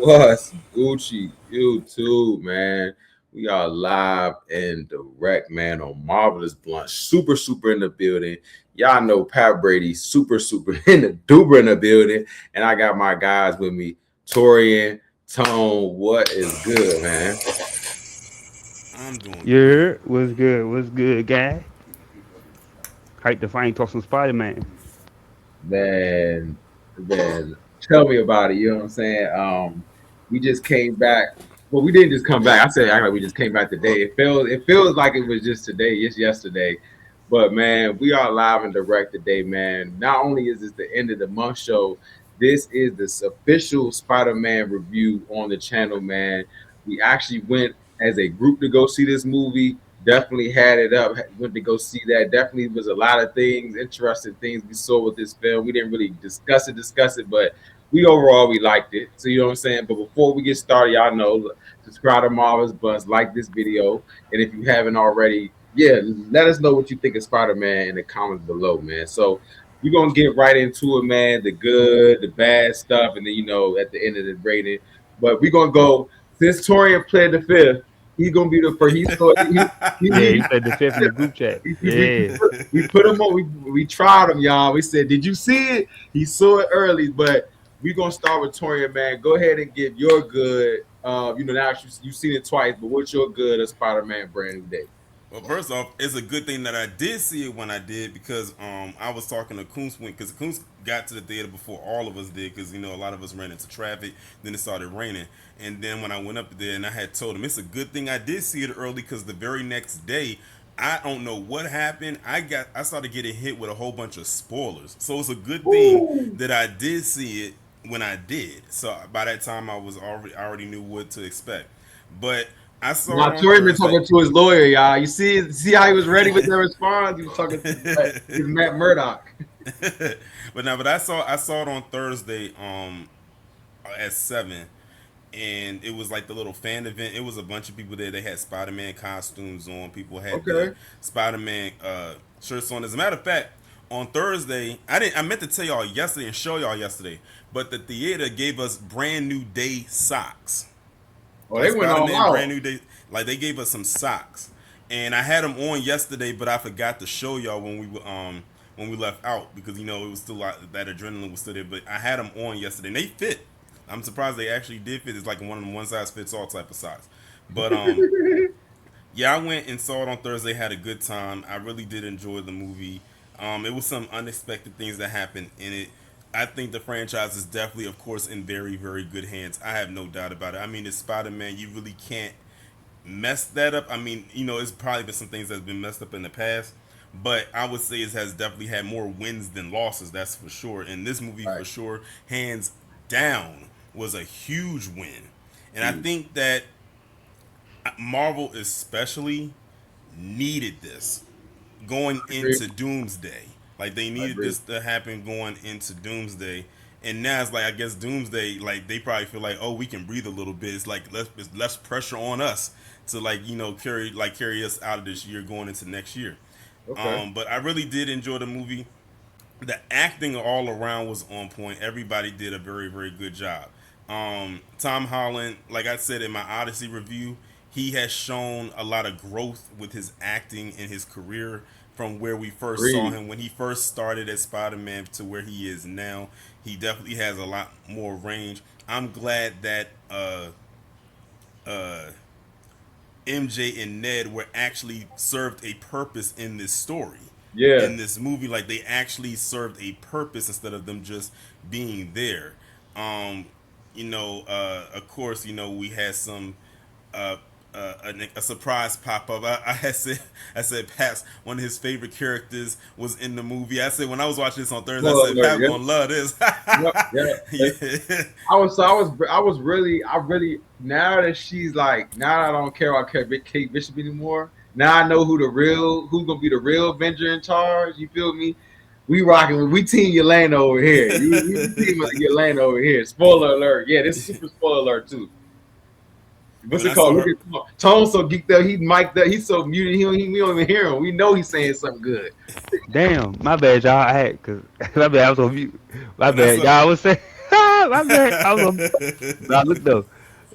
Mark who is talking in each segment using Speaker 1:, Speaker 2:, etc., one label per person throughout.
Speaker 1: What's Gucci YouTube, man? We are live and direct, man, on Marvelous Blunt. Super in the building. Y'all know Pat Brady, super in the duper in the building. And I got my guys with me, Torian, Tone. What is good, man?
Speaker 2: I'm doing great.
Speaker 3: Yeah, what's good? What's good, guy? Hype to finally talk some Spider Man.
Speaker 1: Man, tell me about it. You know what I'm saying? We just came back. Well, we didn't just come back. I said act like we just came back today. It feels like it was just today, just yesterday. But man, we are live and direct today, man. Not only is this the end of the month show, this is this official Spider-Man review on the channel, man. We actually went as a group to go see this movie. Definitely had it up. Went to go see that. Definitely was a lot of things, interesting things we saw with this film. We didn't really discuss it, but we liked it. So you know what I'm saying. But before we get started, y'all know, subscribe to Marvel's Buzz, like this video, and if you haven't already, yeah, let us know what you think of Spider-Man in the comments below, man. So we're gonna get right into it, man. The good, the bad stuff, and then at the end of the rating. But we're gonna go since Torian played the fifth. He's gonna be the first.
Speaker 3: Yeah,
Speaker 1: He
Speaker 3: he played the fifth in the group chat. Yeah.
Speaker 1: we put him on. We tried him, y'all. We said, "Did you see it?" He saw it early, but we're gonna start with Torian, man. Go ahead and give your good. Now you've seen it twice, but what's your good of Spider-Man brand new day?
Speaker 2: Well, first off, it's a good thing that I did see it when I did because I was talking to Coons because Coons got to the theater before all of us did because a lot of us ran into traffic. Then it started raining, and then when I went up there and I had told him it's a good thing I did see it early because the very next day. I don't know what happened. I started getting hit with a whole bunch of spoilers. So it's a good thing
Speaker 1: Ooh.
Speaker 2: that I did see it when I did. So by that time I already knew what to expect. But I saw
Speaker 1: Now
Speaker 2: it on
Speaker 1: Torian been
Speaker 2: Thursday.
Speaker 1: talking to his lawyer, y'all. You see how he was ready with the response. He was talking to his Matt Murdock.
Speaker 2: but I saw it on Thursday at 7, and it was like the little fan event. It was a bunch of people there. They had Spider-Man costumes on. People had the
Speaker 1: Okay.
Speaker 2: Spider-Man shirts on. As a matter of fact, on Thursday, I meant to tell y'all yesterday and show y'all yesterday, but the theater gave us brand new day socks.
Speaker 1: Oh,
Speaker 2: Like
Speaker 1: they went all
Speaker 2: Spider-Man brand
Speaker 1: out.
Speaker 2: new day. Like they gave us some socks, and I had them on yesterday, but I forgot to show y'all when we left out because it was still that adrenaline was still there. But I had them on yesterday, and they fit. I'm surprised they actually did fit. It's like one of them one size fits all type of socks. But yeah, I went and saw it on Thursday. Had a good time. I really did enjoy the movie. It was some unexpected things that happened in it. I think the franchise is definitely, of course, in very good hands. I have no doubt about it. I mean, it's Spider Man. You really can't mess that up. I mean, it's probably been some things that's been messed up in the past, but I would say it has definitely had more wins than losses. That's for sure. And this movie,
Speaker 1: Right.
Speaker 2: for sure, hands down, was a huge win. And I
Speaker 1: Huge.
Speaker 2: think that Marvel especially needed this going
Speaker 1: I agree.
Speaker 2: into Doomsday. Like they
Speaker 1: I
Speaker 2: needed
Speaker 1: agree.
Speaker 2: this to happen going into Doomsday. And now it's like I guess Doomsday, like they probably feel like, oh, we can breathe a little bit. It's less pressure on us to carry us out of this year going into next year.
Speaker 1: Okay.
Speaker 2: But I really did enjoy the movie. The acting all around was on point. Everybody did a very good job. Tom Holland, like I said in my Odyssey review, he has shown a lot of growth with his acting in his career from where we first saw
Speaker 1: Agreed.
Speaker 2: him when he first started as Spider-Man to where he is now. He definitely has a lot more range. I'm glad that uh, MJ and Ned were actually served a purpose in this story.
Speaker 1: Yeah.
Speaker 2: In this movie, like they actually served a purpose instead of them just being there. Um, of course, we had some uh, a surprise pop up. I said Pat's one of his favorite characters was in the movie. I said when I was watching this on Thursday, I
Speaker 1: Spoiler
Speaker 2: said
Speaker 1: alert.
Speaker 2: Pat
Speaker 1: Yep.
Speaker 2: gonna love this.
Speaker 1: Yep. Yeah.
Speaker 2: Yeah.
Speaker 1: I really, now that she's like, now I don't care about Kate Bishop anymore. Now I know who's gonna be the real Avenger in charge. You feel me? We team Yelena over here. We team Yelena over here. Spoiler alert. Yeah, this is super spoiler alert too. What's
Speaker 2: When
Speaker 1: it
Speaker 2: I saw
Speaker 1: called? Look
Speaker 2: her,
Speaker 1: at Tone so geeked up. He mic'd up. He's so muted. We don't even hear him. We know he's saying something good.
Speaker 3: Damn, my bad, y'all. I had, cause my bad, I was on mute. My
Speaker 2: when I
Speaker 3: bad,
Speaker 2: saw
Speaker 3: y'all. I was saying, up. But I looked though.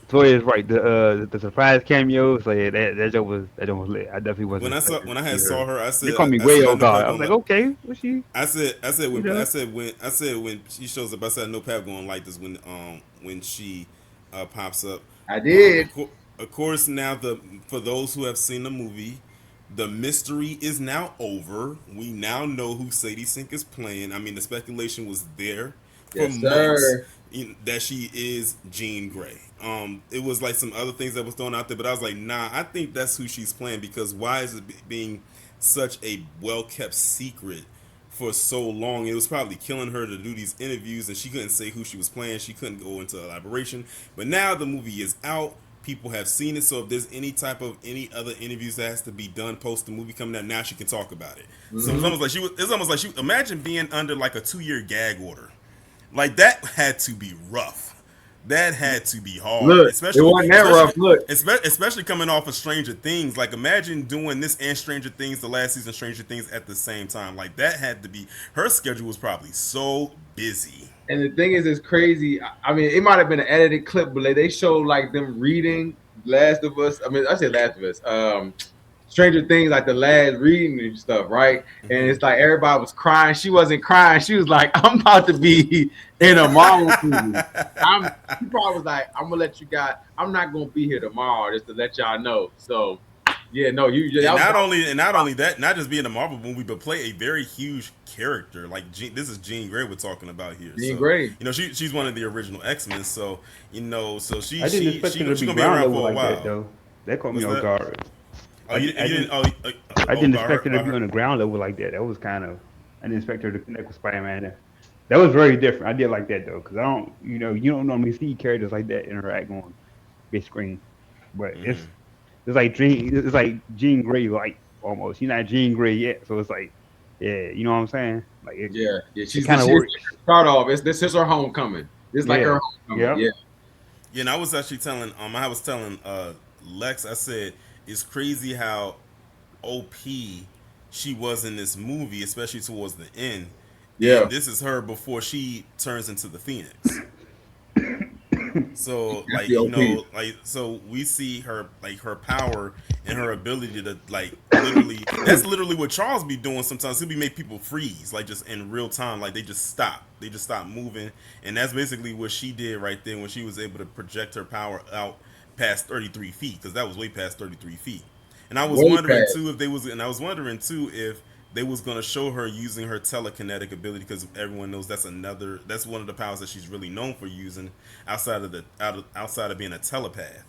Speaker 3: Toya is right. The surprise cameos, like that joke was lit. I definitely wasn't expecting
Speaker 2: when
Speaker 3: to
Speaker 2: I
Speaker 3: see
Speaker 2: had saw
Speaker 3: her.
Speaker 2: her,
Speaker 3: They called me
Speaker 2: I
Speaker 3: way
Speaker 2: said I
Speaker 3: old
Speaker 2: know Pat
Speaker 3: guard. I was like,
Speaker 2: gonna
Speaker 3: okay, what's she? You know?
Speaker 2: I said when she shows up, I said I know Pat gonna like this when she pops up.
Speaker 1: I did.
Speaker 2: Of course, now the for those who have seen the movie, the mystery is now over. We now know who Sadie Sink is playing. I mean, the speculation was there for
Speaker 1: Yes,
Speaker 2: months
Speaker 1: sir.
Speaker 2: that she is Jean Grey. It was like some other things that was thrown out there, but I was like, nah, I think that's who she's playing because why is it being such a well kept secret for so long? It was probably killing her to do these interviews, and she couldn't say who she was playing. She couldn't go into elaboration. But now the movie is out. People have seen it, so if there's any other interviews that has to be done post the movie coming out, now she can talk about it. So
Speaker 1: Hmm.
Speaker 2: it's almost like she imagine being under like a 2 year gag order. Like that had to be rough. That had to be hard,
Speaker 1: Look, it wasn't that rough. Look,
Speaker 2: especially coming off of Stranger Things. Like imagine doing this and Stranger Things, the last season of Stranger Things at the same time. Like that had to be her schedule was probably so busy.
Speaker 1: and the thing is, it's crazy. I mean, it might have been an edited clip, but like, they showed like them reading Last of Us. I mean, I said Last of Us. Stranger Things, like the last reading and stuff, right? And
Speaker 2: Mm-hmm.
Speaker 1: it's like everybody was crying. She wasn't crying. She was like, "I'm about to be in a Marvel movie." I'm. She probably was like, "I'm gonna let you guys. I'm not gonna be here tomorrow, just to let y'all know." So, yeah, no, you.
Speaker 2: And
Speaker 1: That was,
Speaker 2: not only that, not just being a Marvel movie, but play a very huge character. Like this is Jean Grey we're talking about here.
Speaker 1: Jean
Speaker 2: So
Speaker 1: Grey.
Speaker 2: she's one of the original X Men. So so
Speaker 3: I didn't expect her to
Speaker 2: she
Speaker 3: be
Speaker 2: gonna be
Speaker 3: ground
Speaker 2: around
Speaker 3: level
Speaker 2: for a
Speaker 3: like that
Speaker 2: while.
Speaker 3: though. That caught me
Speaker 2: What's
Speaker 3: off
Speaker 2: that?
Speaker 3: guard.
Speaker 2: Oh,
Speaker 3: I,
Speaker 2: you
Speaker 3: I
Speaker 2: didn't
Speaker 3: didn't I
Speaker 2: oh
Speaker 3: didn't
Speaker 2: about her
Speaker 3: expect her to
Speaker 2: about
Speaker 3: be
Speaker 2: her.
Speaker 3: on the ground level like that. That was kind of I didn't expect her to connect with Spider-Man. That was very different. I did like that though, because I don't, you don't normally see characters like that interact on big screen. But
Speaker 2: Mm-hmm.
Speaker 3: It's like Jean Grey, like almost. She's not Jean Grey yet, so it's like, yeah, you know what I'm saying? Like
Speaker 1: Yeah, yeah.
Speaker 3: it
Speaker 1: She's
Speaker 3: kind of
Speaker 1: she's
Speaker 3: works.
Speaker 1: start off. This is her homecoming. It's like
Speaker 3: Yeah,
Speaker 1: her homecoming.
Speaker 3: yep.
Speaker 1: Yeah.
Speaker 2: Yeah, and I was actually telling I was telling Lex, I said it's crazy how OP she was in this movie, especially towards the end. And
Speaker 1: Yeah.
Speaker 2: this is her before she turns into the Phoenix. So
Speaker 1: That's the OP.
Speaker 2: so we see her like her power and her ability to like literally that's literally what Charles be doing sometimes. He'll be make people freeze like just in real time, like they just stop moving, and that's basically what she did right there when she was able to project her power out past 33 feet because that was way past 33 feet. And
Speaker 1: Way past.
Speaker 2: I was wondering too if they was gonna show her using her telekinetic ability because everyone knows that's one of the powers that she's really known for using outside of being a telepath.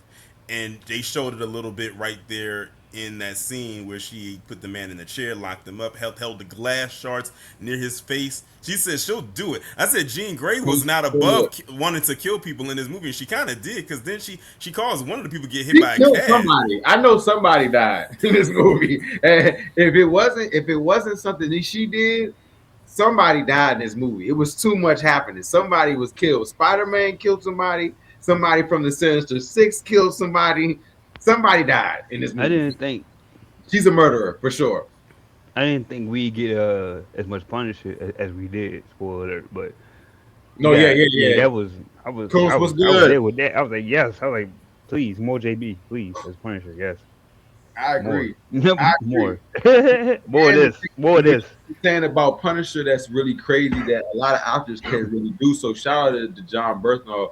Speaker 2: And they showed it a little bit right there in that scene where she put the man in the chair, locked him up, held the glass shards near his face. She said she'll do it. I said Jean Grey was not above wanting to kill people in this movie, and she kind of did because then she caused one of the people get hit
Speaker 1: She
Speaker 2: by a
Speaker 1: killed
Speaker 2: cab.
Speaker 1: somebody. I know somebody died in this movie. And if it wasn't something that she did, somebody died in this movie. It was too much happening. Somebody was killed. Spider-Man killed somebody. Somebody from the Sinister Six killed somebody. Somebody died in this
Speaker 3: I
Speaker 1: movie.
Speaker 3: didn't think
Speaker 1: She's a murderer for sure.
Speaker 3: I didn't think we get as much Punisher as we did. Spoiler alert, but
Speaker 1: No, yeah, yeah,
Speaker 3: yeah,
Speaker 1: yeah.
Speaker 3: that was
Speaker 1: Coach was
Speaker 3: I was
Speaker 1: good.
Speaker 3: there with that. I was like, yes. I was like, please, more JB, please, as Punisher, yes,
Speaker 1: I
Speaker 3: more,
Speaker 1: agree. I agree.
Speaker 3: more, more of
Speaker 1: And
Speaker 3: this, more of
Speaker 1: what
Speaker 3: this.
Speaker 1: you're saying about Punisher, that's really crazy that a lot of actors can't really do. So shout out to John Berthnall.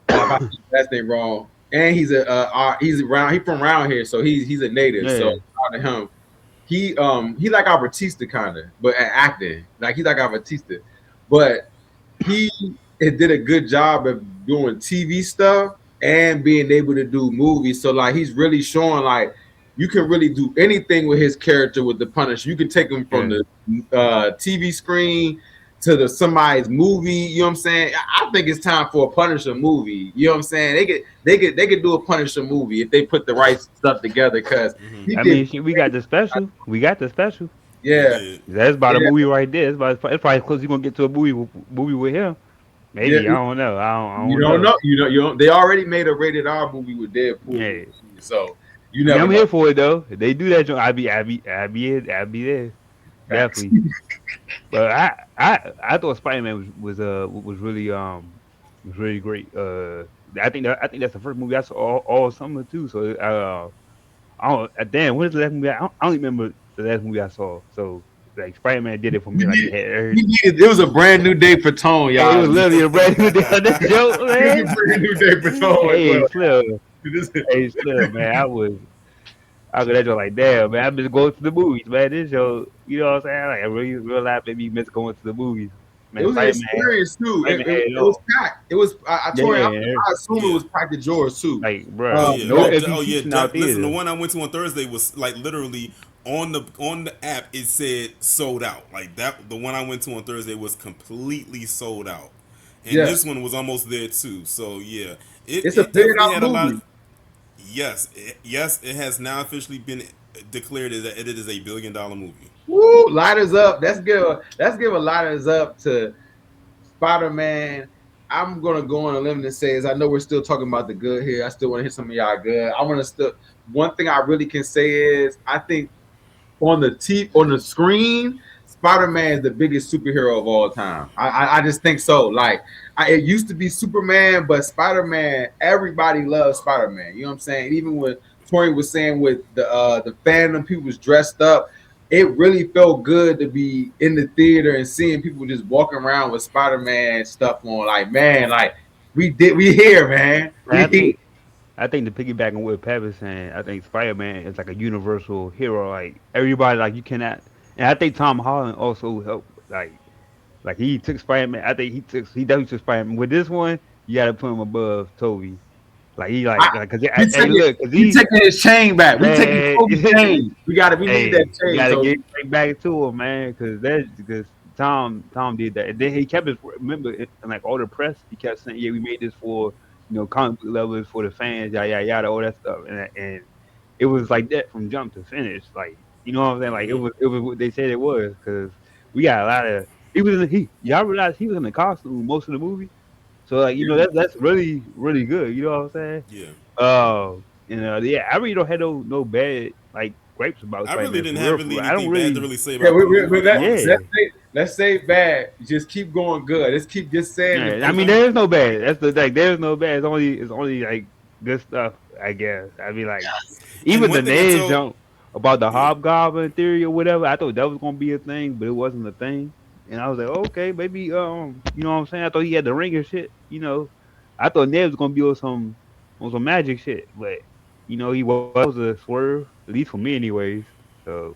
Speaker 1: If I say that name wrong, and he's around. He's from around here, so he's a native. So
Speaker 3: Yeah,
Speaker 1: shout out to him. He like our Batista kind of, but at acting, like he's like our Batista, but he did a good job of doing TV stuff and being able to do movies. So like he's really showing like you can really do anything with his character with the Punisher. You can take him from
Speaker 3: yeah.
Speaker 1: the TV screen to the somebody's movie. You know what I'm saying? I think it's time for a Punisher movie. You know what I'm saying? They could do a Punisher movie if they put the right stuff together because
Speaker 2: Hmm.
Speaker 1: he
Speaker 3: I
Speaker 1: did.
Speaker 3: mean, we got the special. We got the special.
Speaker 2: They
Speaker 1: Yeah,
Speaker 2: did.
Speaker 3: That's about a
Speaker 1: yeah,
Speaker 3: movie right there. It's probably close. You gonna get to a movie with him?
Speaker 1: yeah.
Speaker 3: Maybe I don't know. I
Speaker 1: You
Speaker 3: don't
Speaker 1: don't
Speaker 3: know.
Speaker 1: know. You don't. They already made a rated R movie with Deadpool,
Speaker 3: Yeah.
Speaker 1: so you
Speaker 3: I mean,
Speaker 1: never
Speaker 3: I'm
Speaker 1: know.
Speaker 3: here for it though. If they do that, I'd be there
Speaker 1: Facts.
Speaker 3: definitely. But I thought Spider Man was really It was really great. I think that's the first movie I saw all summer too. So I don't damn, when is the last movie I don't remember the last movie I saw. So like Spider Man did it for
Speaker 1: We
Speaker 3: me. Like it
Speaker 1: needed,
Speaker 3: had
Speaker 1: we
Speaker 3: everything.
Speaker 1: needed. It was a brand new day for Tone,
Speaker 3: Hey, it
Speaker 1: y'all.
Speaker 3: was literally a brand new day on that joke,
Speaker 1: It was a
Speaker 3: man.
Speaker 1: brand new day for Tone as
Speaker 3: Hey
Speaker 1: well.
Speaker 3: Slim,
Speaker 1: This
Speaker 3: hey Slim, man. I was that joke like damn, man. I miss going to the movies, man. This show, you know what I'm saying? Like I really realized made me miss going to the movies.
Speaker 1: it
Speaker 3: Man,
Speaker 1: was an experience too.
Speaker 3: Spider Man had it
Speaker 1: It was
Speaker 3: all.
Speaker 1: packed. It was. I
Speaker 3: Yeah,
Speaker 1: told you.
Speaker 3: yeah.
Speaker 1: I assume it
Speaker 2: Yeah.
Speaker 1: was packed at yours too.
Speaker 3: Like, bro,
Speaker 2: Oh
Speaker 1: Um,
Speaker 2: yeah,
Speaker 3: no
Speaker 1: but
Speaker 3: empty
Speaker 2: oh yeah.
Speaker 3: seats in our
Speaker 2: Listen, the
Speaker 3: theater.
Speaker 2: one I went to on Thursday was like literally on the app. It said sold out. Like that, the one I went to on Thursday was completely sold out, and
Speaker 1: yeah,
Speaker 2: this one was almost there too. So yeah, it
Speaker 1: it's a
Speaker 2: it
Speaker 1: figured
Speaker 2: definitely
Speaker 1: out
Speaker 2: had a lot of.
Speaker 1: movie.
Speaker 2: Yes, it has now officially been declared that it is $1 billion movie.
Speaker 1: Woo, lighters up. Let's give a lighters up to Spider Man. I'm gonna go on a limb and say is I know we're still talking about the good here. I still want to hear some of y'all good. I want to still. One thing I really can say is I think on the screen, Spider Man is the biggest superhero of all time. I just think so. Like it used to be Superman, but Spider Man, everybody loves Spider Man. You know what I'm saying? Even when Tori was saying with the fandom, people was dressed up. It really felt good to be in the theater and seeing people just walking around with Spider Man stuff on. Like man, like we here, man.
Speaker 3: And
Speaker 1: We here.
Speaker 3: I think to piggyback on what Pep is saying, I think Spider Man is like a universal hero. Like everybody, like you cannot. And I think Tom Holland also helped. Like he took Spider Man. I think he definitely took Spider Man. With this one, you got to put him above Toby. Like he
Speaker 1: I,
Speaker 3: cause
Speaker 1: we
Speaker 3: hey
Speaker 1: taking
Speaker 3: look, cause
Speaker 1: we
Speaker 3: he
Speaker 1: taking his chain back. We taking
Speaker 3: man,
Speaker 1: Kobe's chain. We need that
Speaker 3: hey, you
Speaker 1: chain.
Speaker 3: gotta
Speaker 1: So
Speaker 3: get right back to him, man, because Tom did that, and then he kept his remember and like all the press, he kept saying, yeah, we made this for comic book lovers, for the fans, yada yada yada, all that stuff, and it was like that from jump to finish, like you know what I'm saying, like
Speaker 2: Hmm.
Speaker 3: it was what they said it was, because we got a lot of y'all realize he was in the costume most of the movie, so like
Speaker 1: yeah,
Speaker 3: that's really good, you know what I'm saying.
Speaker 2: Yeah,
Speaker 3: Yeah, I really don't have no bad like gripes about
Speaker 2: I
Speaker 3: Spider
Speaker 2: really
Speaker 3: Man
Speaker 2: didn't
Speaker 3: for
Speaker 2: have
Speaker 3: real,
Speaker 2: really
Speaker 3: for real. I don't
Speaker 2: anything bad to
Speaker 3: really,
Speaker 2: really say
Speaker 1: yeah.
Speaker 2: about the movie,
Speaker 3: yeah,
Speaker 2: honestly.
Speaker 1: Let's say bad. Just keep going good. Let's keep just saying the
Speaker 3: yeah. I
Speaker 1: things.
Speaker 3: mean, there is no bad. That's the like, there's no bad. It's only like good stuff, I guess. I mean, like
Speaker 2: And
Speaker 3: even
Speaker 2: one
Speaker 3: the
Speaker 2: thing I
Speaker 3: Ned
Speaker 2: told,
Speaker 3: jump about the
Speaker 2: yeah,
Speaker 3: Hobgoblin theory or whatever. I thought that was gonna be a thing, but it wasn't a thing. And I was like, okay, maybe you know what I'm saying? I thought he had the ring and shit. I thought Ned was gonna be on some magic shit, but he was a swerve, at least for me, anyways. So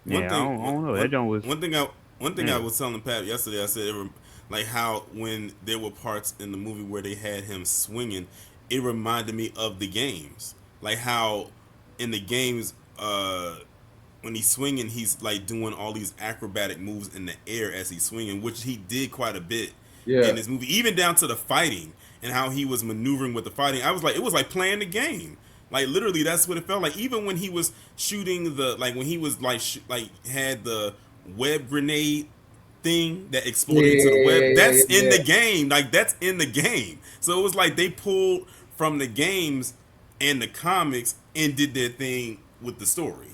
Speaker 2: one
Speaker 3: yeah, I
Speaker 2: thing,
Speaker 3: don't, I
Speaker 2: one,
Speaker 3: don't know. That
Speaker 2: one
Speaker 3: joint was
Speaker 2: one thing I one thing I
Speaker 3: yeah.
Speaker 2: was telling Pat yesterday, I said like how when there were parts in the movie where they had him swinging, it reminded me of the games, like how in the games, when he's swinging, he's like doing all these acrobatic moves in the air as he's swinging, which he did quite a bit in
Speaker 1: Yeah,
Speaker 2: this movie, even down to the fighting and how he was maneuvering with the fighting. I was like, it was like playing the game. Like literally, that's what it felt like. Even when he was shooting like when he was like like had the web grenade thing that exploded into the web. That's in
Speaker 1: yeah.
Speaker 2: the game. Like that's in the game. So it was like they pulled from the games and the comics and did their thing with the story.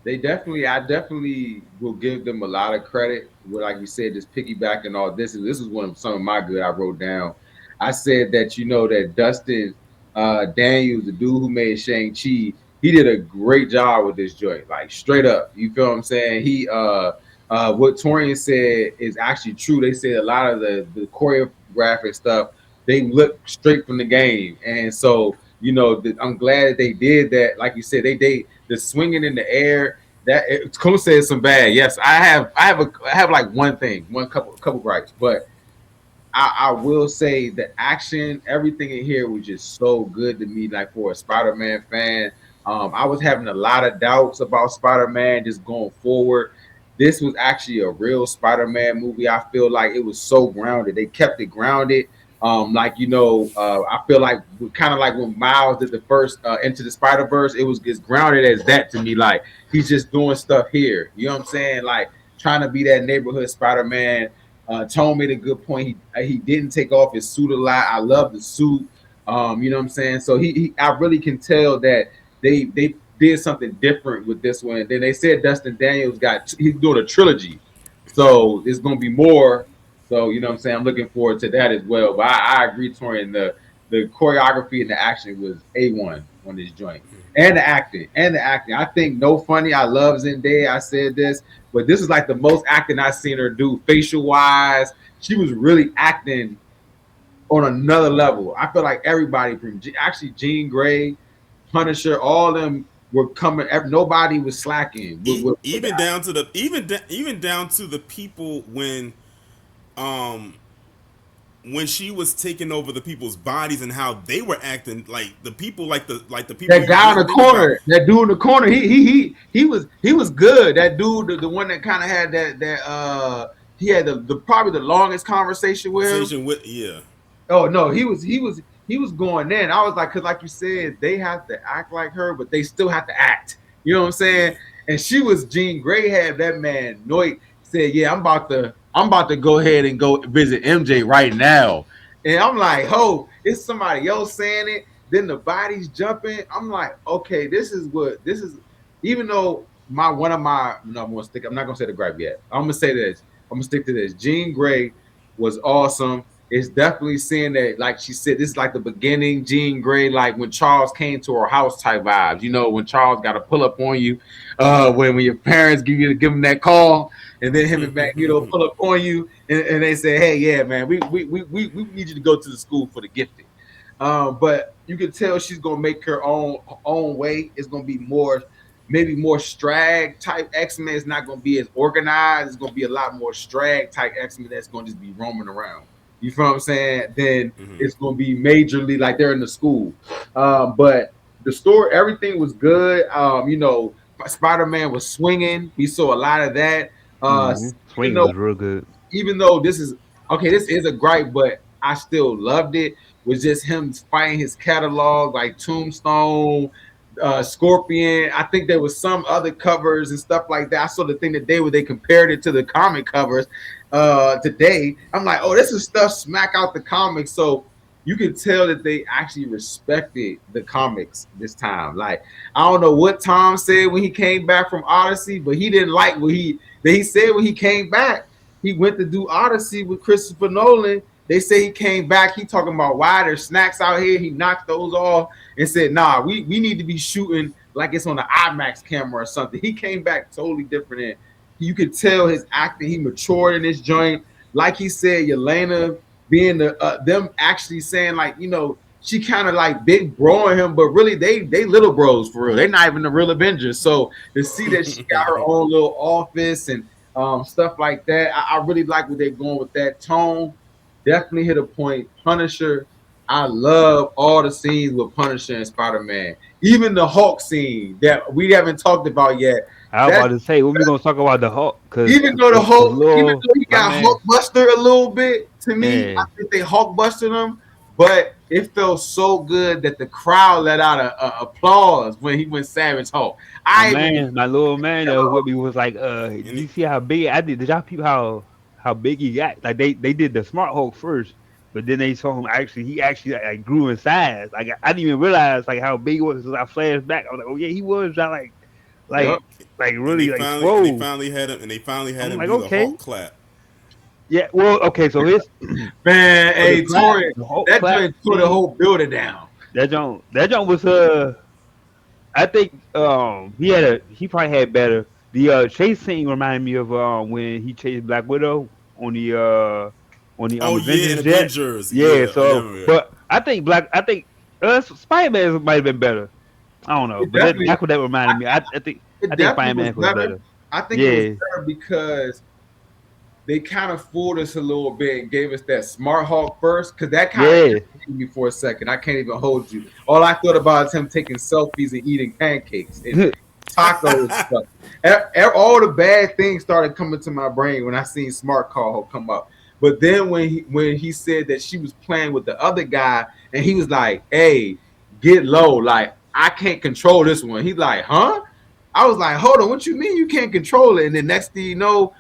Speaker 1: I definitely will give them a lot of credit. Well, like you said, just piggybacking all this. This is one of some of my good I wrote down. I said that that Dustin Daniels, the dude who made Shang Chi, he did a great job with this joint. Like straight up, you feel what I'm saying? What Torian said is actually true. They said a lot of the choreographic stuff they look straight from the game, and so I'm glad that they did that. Like you said, they the swinging in the air. That Cole said some bad. Yes, I have like one thing, one couple gripes, but I will say the action, everything in here was just so good to me. Like for a Spider-Man fan, I was having a lot of doubts about Spider-Man just going forward. This was actually a real Spider-Man movie. I feel like it was so grounded. They kept it grounded. I feel like kind of like when Miles did the first Into the Spider Verse, it was as grounded as that to me. Like he's just doing stuff here. You know what I'm saying? Like trying to be that neighborhood Spider-Man. Tone made a good point. He didn't take off his suit a lot. I love the suit. You know what I'm saying? So I really can tell that they did something different with this one. Then they said Dustin Daniels he's doing a trilogy, so it's gonna be more. So you know what I'm saying. I'm looking forward to that as well. But I agree, Torian. The choreography and the action was A1 on this joint, and the acting. I think no funny. I love Zendaya. I said this, but this is like the most acting I've seen her do, facial wise. She was really acting on another level. I feel like everybody from actually Jean Grey, Punisher, all of them were coming. Nobody was slacking. With
Speaker 2: Even down to the even down to the people um when she was taking over the people's bodies and how they were acting, like the people, like the people
Speaker 1: that
Speaker 2: you
Speaker 1: guy in
Speaker 2: really
Speaker 1: the
Speaker 2: think about.
Speaker 1: corner, that dude in the corner, he was good. That dude, the one that kind of had that he had the probably the longest conversation with him.
Speaker 2: Conversation with, yeah.
Speaker 1: Oh no, he was going in. I was like, cause like you said, they have to act like her, but they still have to act. You know what I'm saying? And she was Jean Grey had that man Noit said, yeah, I'm about to go ahead and go visit MJ right now. And I'm like, oh, it's somebody else saying it. Then the body's jumping. I'm like, okay, this is. Even though my one of my no, I'm gonna stick. I'm not gonna say the gripe yet. I'm gonna say this. I'm gonna stick to this. Jean Grey was awesome. It's definitely seeing that, like she said, this is like the beginning Jean Grey, like when Charles came to her house type vibes. You know, when Charles got to pull up on you, when your parents give him that call, and then him and Mac, pull up on you, and they say, hey, yeah, man, we need you to go to the school for the gifted. But you can tell she's gonna make her own way. It's gonna be more, maybe more strag type X-Men. It's not gonna be as organized. It's gonna be a lot more strag type X-Men that's gonna just be roaming around. You feel what I'm saying? Then
Speaker 2: Mm-hmm.
Speaker 1: it's gonna be majorly like they're in the school. But the story, everything was good. Spider-Man was swinging. We saw a lot of that. Uh, even
Speaker 3: Swing
Speaker 1: though
Speaker 3: was real good.
Speaker 1: even though this is okay, this is a gripe, but I still loved it. Was just him fighting his catalog like Tombstone, Scorpion. I think there was some other covers and stuff like that. I saw the thing today where they compared it to the comic covers today. I'm like, oh, this is stuff smack out the comics. So you can tell that they actually respected the comics this time. Like, I don't know what Tom said when he came back from Odyssey, but he didn't like what he said when he came back. He went to do Odyssey with Christopher Nolan. They say he came back. He talking about why there's snacks out here. He knocked those off and said, "Nah, we need to be shooting like it's on an IMAX camera or something." He came back totally different. And you could tell his acting. He matured in this joint. Like he said, Yelena being them actually saying like she kind of like big broing him, but really they little bros for real. They're not even the real Avengers. So to see that she got her own little office and stuff like that. I really like where they're going with that tone. Definitely hit a point. Punisher. I love all the scenes with Punisher and Spider-Man. Even the Hulk scene that we haven't talked about yet.
Speaker 3: I was
Speaker 1: That
Speaker 3: about to say when we gonna talk about the Hulk, cause
Speaker 1: even though the
Speaker 3: cause
Speaker 1: Hulk, even
Speaker 3: little
Speaker 1: though he
Speaker 3: my
Speaker 1: got
Speaker 3: man,
Speaker 1: Hulkbuster a little bit, to me, I
Speaker 3: yeah,
Speaker 1: think they Hulkbustered him, but it felt so good that the crowd let out a applause when he went Savage Hulk. I even
Speaker 3: my little man that was with me was like,
Speaker 2: And
Speaker 3: you see how big I did? Did y'all people how big he got? Like they did the Smart Hulk first, but then they saw him actually he actually like grew in size. Like I didn't even realize like how big he was until I flashed back. I was like, oh yeah, he was
Speaker 1: yep.
Speaker 3: like like
Speaker 2: and
Speaker 3: really like
Speaker 2: they
Speaker 3: swole.
Speaker 2: finally had him, and they finally had
Speaker 3: I'm
Speaker 2: him
Speaker 3: like,
Speaker 2: do the
Speaker 3: okay,
Speaker 2: Hulk clap.
Speaker 3: yeah, well, okay, so his
Speaker 1: Man,
Speaker 3: so the
Speaker 1: hey
Speaker 3: clap,
Speaker 1: Tori,
Speaker 3: the Hulk
Speaker 1: that
Speaker 3: clap
Speaker 1: joint tore the
Speaker 3: scene,
Speaker 1: whole building down.
Speaker 3: that joint was I think he probably had better. The chase scene reminded me of when he chased Black Widow on the
Speaker 2: Oh yeah, in
Speaker 3: Avengers jet.
Speaker 2: Avengers.
Speaker 3: Yeah,
Speaker 2: Yeah, yeah, I
Speaker 3: so
Speaker 2: remember that.
Speaker 3: but I think Spider Man might have been better. I don't know,
Speaker 1: It
Speaker 3: but
Speaker 1: definitely,
Speaker 3: that's what that reminded me.
Speaker 1: it
Speaker 3: I think
Speaker 1: definitely
Speaker 3: Spider
Speaker 1: was
Speaker 3: Man was
Speaker 1: better.
Speaker 3: better.
Speaker 1: I think it was
Speaker 3: Yeah,
Speaker 1: better because they kind of fooled us a little bit and gave us that Smart Hulk first, because that kind of
Speaker 3: yeah.
Speaker 1: irritated me for a second. I can't even hold you. All I thought about is him taking selfies and eating pancakes and tacos and stuff. All the bad things started coming to my brain when I seen Smart Hulk come up. But then when he said that she was playing with the other guy and he was like, "Hey, get low, like I can't control this one." He's like, "Huh?" I was like, "Hold on, what you mean you can't control it?" And then next thing you know,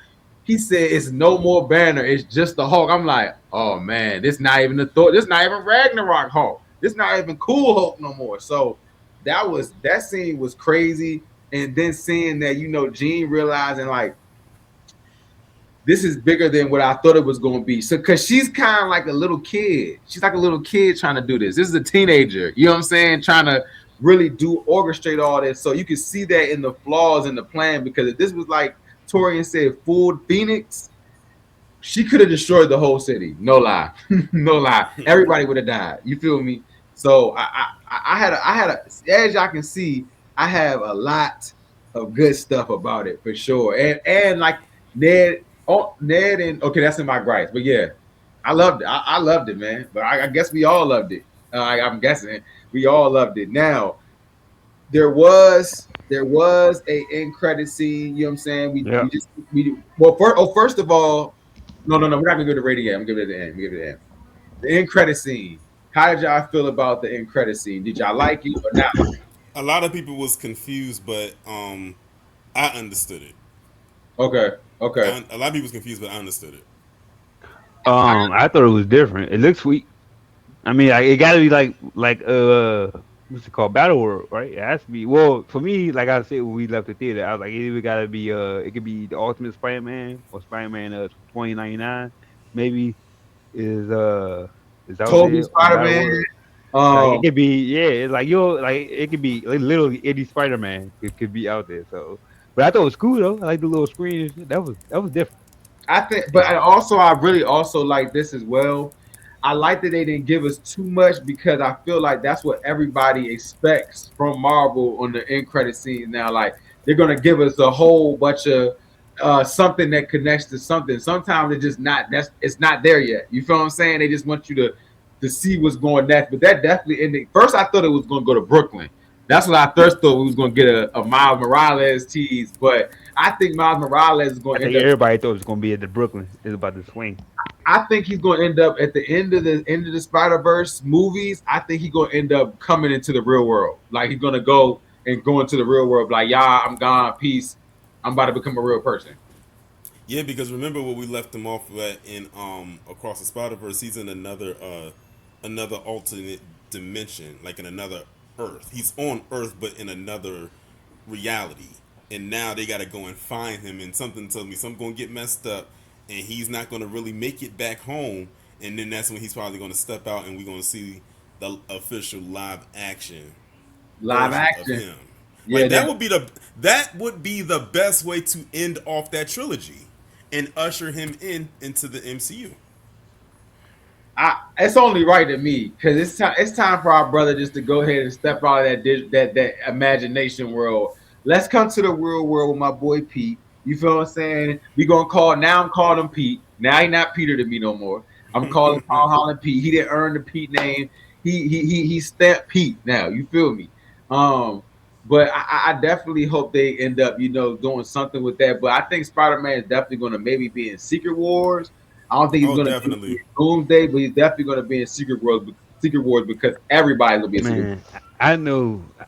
Speaker 1: he said it's no more Banner, it's just the Hulk. I'm like, oh man, this not even the Thor, this not even Ragnarok Hulk. This not even cool Hulk no more. So that scene was crazy. And then seeing that, Gene realizing like this is bigger than what I thought it was going to be. So, because she's kind of like a little kid. She's like a little kid trying to do this. This is a teenager. You know what I'm saying? Trying to really orchestrate all this. So you can see that in the flaws in the plan. Because if this was like Torian said, full Phoenix, she could have destroyed the whole city. No lie, no lie. Everybody would have died. You feel me? So as y'all can see, I have a lot of good stuff about it for sure. And like Ned and okay, that's in my gripes. But yeah, I loved it. I loved it, man. But I guess we all loved it. I'm guessing we all loved it. Now there was a end credit scene. You know what I'm saying?
Speaker 3: Yeah.
Speaker 1: First of all, no. We're not gonna give it a rating yet. I'm gonna give it at the end. We give it at the end. The end credit scene. How did y'all feel about the end credit scene? Did y'all like it or not?
Speaker 2: A lot of people was confused, but I understood it.
Speaker 1: Okay, okay.
Speaker 2: A lot of people was confused, but I understood it.
Speaker 3: I thought it was different. It looked sweet. I mean, like, it got to be like what's it called, Battle World, right? It has to be. Well, for me, like I said when we left the theater, I was like, it either got to be it could be the Ultimate Spider-Man or Spider-Man 2099. Maybe is out
Speaker 1: Toby
Speaker 3: there on
Speaker 1: Spider
Speaker 3: Battle
Speaker 1: Man.
Speaker 3: World. Like it could be, yeah. It's like like it could be like literally any Spider-Man could be out there. So, but I thought it was cool though. I like the little screen and shit. That was different.
Speaker 1: I think, but I really also like this as well. I like that they didn't give us too much because I feel like that's what everybody expects from Marvel on the end credit scene now. Like they're gonna give us a whole bunch of something that connects to something. Sometimes it's just not it's not there yet. You feel what I'm saying? They just want you to see what's going next. But that definitely ended. First, I thought it was gonna go to Brooklyn. That's what I first thought we was gonna get a Miles Morales tease, but I think Miles Morales is
Speaker 3: I
Speaker 1: going to
Speaker 3: think
Speaker 1: end up.
Speaker 3: everybody thought it was gonna be at the Brooklyn. It's about to swing.
Speaker 1: I think he's going to end up at the end of the Spider Verse movies. I think he's going to end up coming into the real world. Like he's going to go into the real world. Like, yeah, I'm gone. Peace. I'm about to become a real person.
Speaker 2: Yeah, because remember what we left him off at in Across the Spider Verse. He's in another alternate dimension, like in another Earth. He's on Earth, but in another reality. And now they got to go and find him. And something tells me something gonna get messed up, and he's not gonna really make it back home. And then that's when he's probably gonna step out, and we're gonna see the official live action
Speaker 1: Live
Speaker 2: version of
Speaker 1: action.
Speaker 2: him.
Speaker 1: Yeah.
Speaker 2: Like that would be the best way to end off that trilogy and usher him into the MCU.
Speaker 1: It's only right to me because it's time for our brother just to go ahead and step out of that imagination world. Let's come to the real world with my boy Pete. You feel what I'm saying? We gonna call now. I'm calling him Pete. Now he not Peter to me no more. I'm calling Paul Holland Pete. He didn't earn the Pete name. He stamped Pete now. You feel me? Um, but I definitely hope they end up doing something with that. But I think Spider-Man is definitely gonna maybe be in Secret Wars. I don't think he's
Speaker 2: Oh,
Speaker 1: gonna be in
Speaker 2: definitely.
Speaker 1: Doomsday, but he's definitely gonna be in Secret Wars because everybody's gonna be in Secret Wars.
Speaker 3: Man,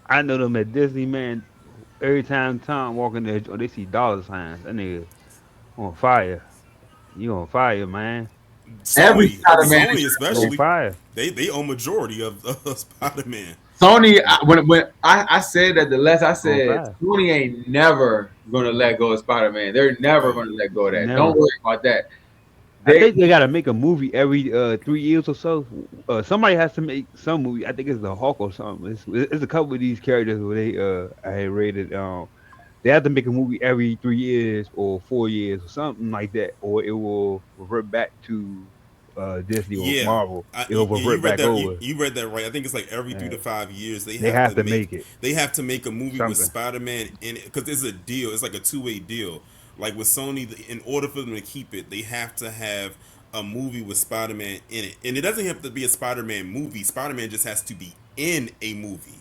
Speaker 3: I know them at Disney, man. Every time Tom walk in there, or they see dollar signs, that nigga on fire. You on fire, man.
Speaker 1: Every Spider-Man
Speaker 2: Sony
Speaker 3: You on
Speaker 2: especially,
Speaker 3: fire.
Speaker 2: they own majority of Spider Man.
Speaker 1: Sony, when I said that I
Speaker 3: On
Speaker 1: said
Speaker 3: fire.
Speaker 1: Sony ain't never gonna let go of Spider Man. They're never
Speaker 2: Right.
Speaker 1: gonna let go of that. Don't
Speaker 3: Never.
Speaker 1: worry about that.
Speaker 3: I
Speaker 1: They
Speaker 3: think they gotta make a movie every 3 years or so. Somebody has to make some movie. I think it's the Hulk or something. It's a couple of these characters where I had rated they have to make a movie every 3 years or 4 years or something like that, or it will revert back to Disney or
Speaker 2: Yeah,
Speaker 3: Marvel. It'll
Speaker 2: you
Speaker 3: revert
Speaker 2: read
Speaker 3: back
Speaker 2: that. You,
Speaker 3: over.
Speaker 2: you read that right. I think it's like every three
Speaker 3: Uh,
Speaker 2: to 5 years
Speaker 3: they have to make it
Speaker 2: they have to make a movie with
Speaker 3: something.
Speaker 2: Spider Man in it because it's a deal. It's like a two-way deal. Like with Sony, in order for them to keep it, they have to have a movie with Spider Man in it, and it doesn't have to be a Spider Man movie. Spider Man just has to be in a movie.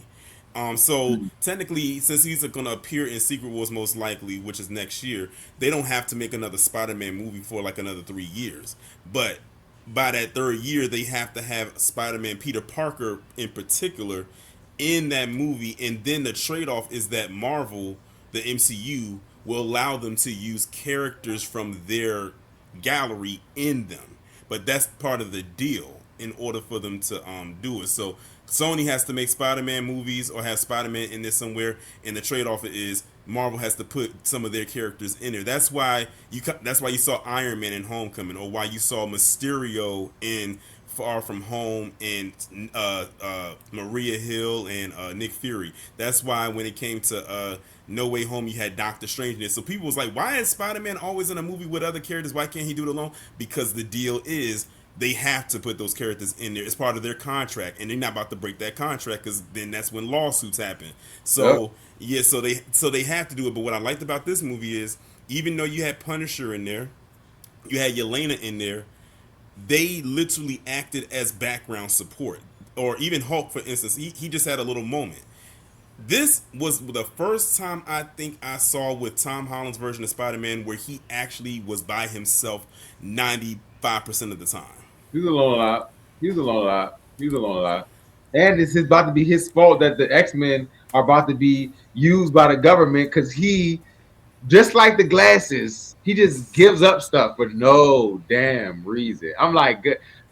Speaker 2: So technically, since he's going to appear in Secret Wars most likely, which is next year, they don't have to make another Spider-Man movie for like another 3 years. But by that third year, they have to have Spider-Man Peter Parker in particular in that movie, and then the trade-off is that Marvel, the MCU, will allow them to use characters from their gallery in them. But that's part of the deal in order for them to do it. So Sony has to make Spider-Man movies or have Spider-Man in there somewhere, and the trade-off is Marvel has to put some of their characters in there. That's why you saw Iron Man in Homecoming, or why you saw Mysterio in Far From Home, and Maria Hill and Nick Fury. That's why when it came to No Way Home, you had Doctor Strange in it. So people was like, why is Spider-Man always in a movie with other characters? Why can't he do it alone? Because the deal is they have to put those characters in there. It's part of their contract, and they're not about to break that contract, because then that's when lawsuits happen.
Speaker 1: Yep.
Speaker 2: So yeah, so they have to do it. But what I liked about this movie is, even though you had Punisher in there, you had Yelena in there, they literally acted as background support. Or even Hulk, for instance, he just had a little moment. This was the first time I think I saw with Tom Holland's version of Spider-Man where he actually was by himself 95% of the time.
Speaker 1: He's alone a lot. He's alone a lot. He's alone a lot. And it's about to be his fault that the X-Men are about to be used by the government, because he, just like the glasses, he just gives up stuff for no damn reason. I'm like,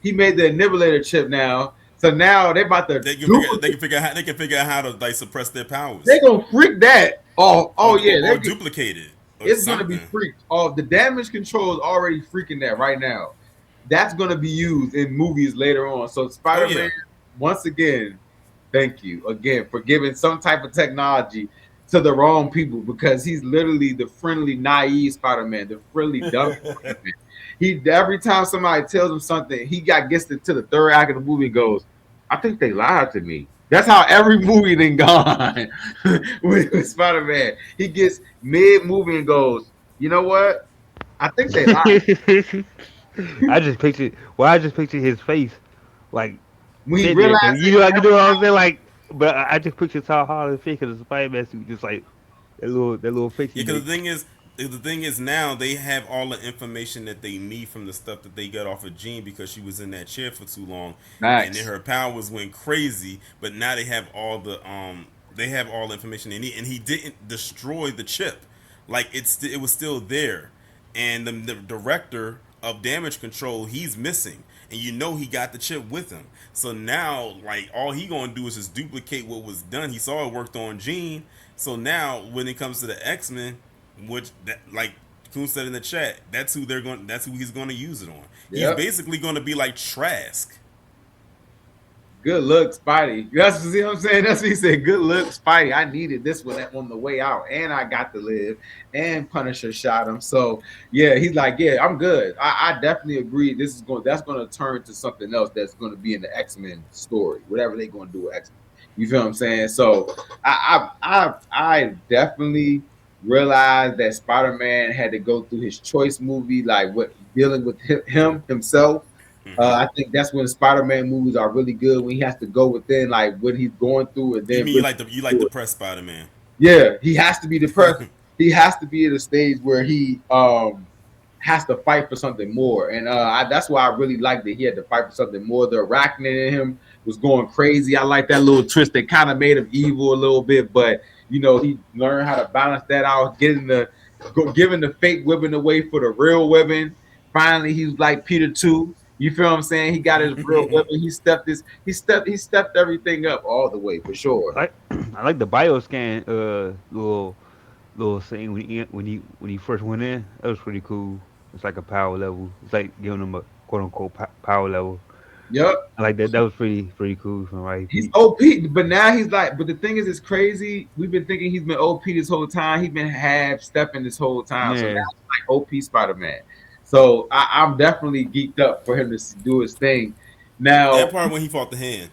Speaker 1: he made the inhibitor chip now, so now they're about to
Speaker 2: They can figure out how to like suppress their
Speaker 1: They're
Speaker 2: powers,
Speaker 1: gonna freak that off. Oh yeah,
Speaker 2: or duplicate it or
Speaker 1: it's gonna be
Speaker 2: something.
Speaker 1: freaked off. The damage control is already freaking that right now. That's gonna be used in movies later on. So
Speaker 2: Oh
Speaker 1: Spider-Man,
Speaker 2: yeah.
Speaker 1: once again, thank you again for giving some type of technology to the wrong people, because he's literally the friendly, naive Spider-Man, the friendly, dumb Spider-Man. He, every time somebody tells him something, he gets to the third act of the movie and goes, "I think they lied to me." That's how every movie then gone with Spider-Man. He gets mid movie and goes, "You know what? I think they lied."
Speaker 3: I just pictured. Well, I just pictured his face, like
Speaker 1: When he
Speaker 3: sitting there.
Speaker 1: realized
Speaker 3: Cause
Speaker 1: it was
Speaker 3: you know what I'm saying. Like, but I just pictured Tom Holland's face because the Spider-Man suit, just like that little face
Speaker 2: Yeah,
Speaker 3: he
Speaker 2: because
Speaker 3: made.
Speaker 2: the thing is now they have all the information that they need from the stuff that they got off of Jean, because she was in that chair for too long, and then
Speaker 1: Max.
Speaker 2: her powers went crazy. But now they have all the information they need, and he didn't destroy the chip, like it was still there, and the director of damage control, he's missing, and you know he got the chip with him. So now, like, all he gonna do is just duplicate what was done. He saw it worked on Jean. So now when it comes to the X-Men, which that, like Kuhn said in the chat, that's who he's gonna use it on. He's
Speaker 1: Yep.
Speaker 2: basically gonna be like Trask.
Speaker 1: Good luck, Spidey. That's what I'm saying. That's what he said. Good luck, Spidey. I needed this one on the way out, and I got to live. And Punisher shot him. So yeah, he's like, yeah, I'm good. I definitely agree. That's going to turn to something else that's going to be in the X-Men story, whatever they're going to do with X-Men. You feel what I'm saying? So I definitely realized that Spider-Man had to go through his choice movie, like what dealing with him himself.
Speaker 2: Mm-hmm.
Speaker 1: I think that's when Spider-Man movies are really good, when he has to go within like what he's going through and
Speaker 2: You
Speaker 1: then
Speaker 2: mean
Speaker 1: really
Speaker 2: you like
Speaker 1: do
Speaker 2: the
Speaker 1: it.
Speaker 2: press Spider-Man?
Speaker 1: Yeah, he has to be depressed. He has to be at a stage where he has to fight for something more, and that's why I really liked that he had to fight for something more. The arachnid in him was going crazy. I like that little twist that kind of made him evil a little bit, but he learned how to balance that out, giving the fake weapon away for the real weapon. Finally, he was like Peter too. You feel what I'm saying? He got his real weapon. He stepped everything up all the way for sure.
Speaker 3: I like the bioscan little scene when he first went in. That was pretty cool. It's like a power level. It's like giving him a quote unquote power level.
Speaker 1: Yep.
Speaker 3: I like that. That was pretty cool from right
Speaker 1: He's
Speaker 3: feet.
Speaker 1: OP, but now he's like. But the thing is, it's crazy. We've been thinking he's been OP this whole time. He's been half stepping this whole time. So now
Speaker 3: Yeah,
Speaker 1: it's like OP Spider Man. So I'm definitely geeked up for him to do his thing.
Speaker 2: That
Speaker 1: Now
Speaker 2: part when he fought the hand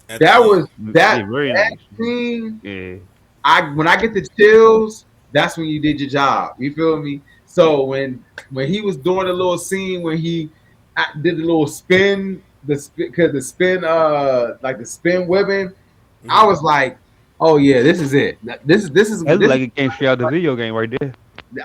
Speaker 2: at
Speaker 1: that
Speaker 2: the end.
Speaker 1: was that
Speaker 3: yeah, very
Speaker 1: that
Speaker 3: nice.
Speaker 1: scene.
Speaker 3: Yeah,
Speaker 1: When I get the chills, that's when you did your job. You feel me? So when he was doing the little scene when he did the little spin, because the spin like the spin webbing, I
Speaker 2: Mm-hmm.
Speaker 1: was like, oh yeah, this is it.
Speaker 3: that looked
Speaker 1: This is
Speaker 3: like it came straight out the video game right there.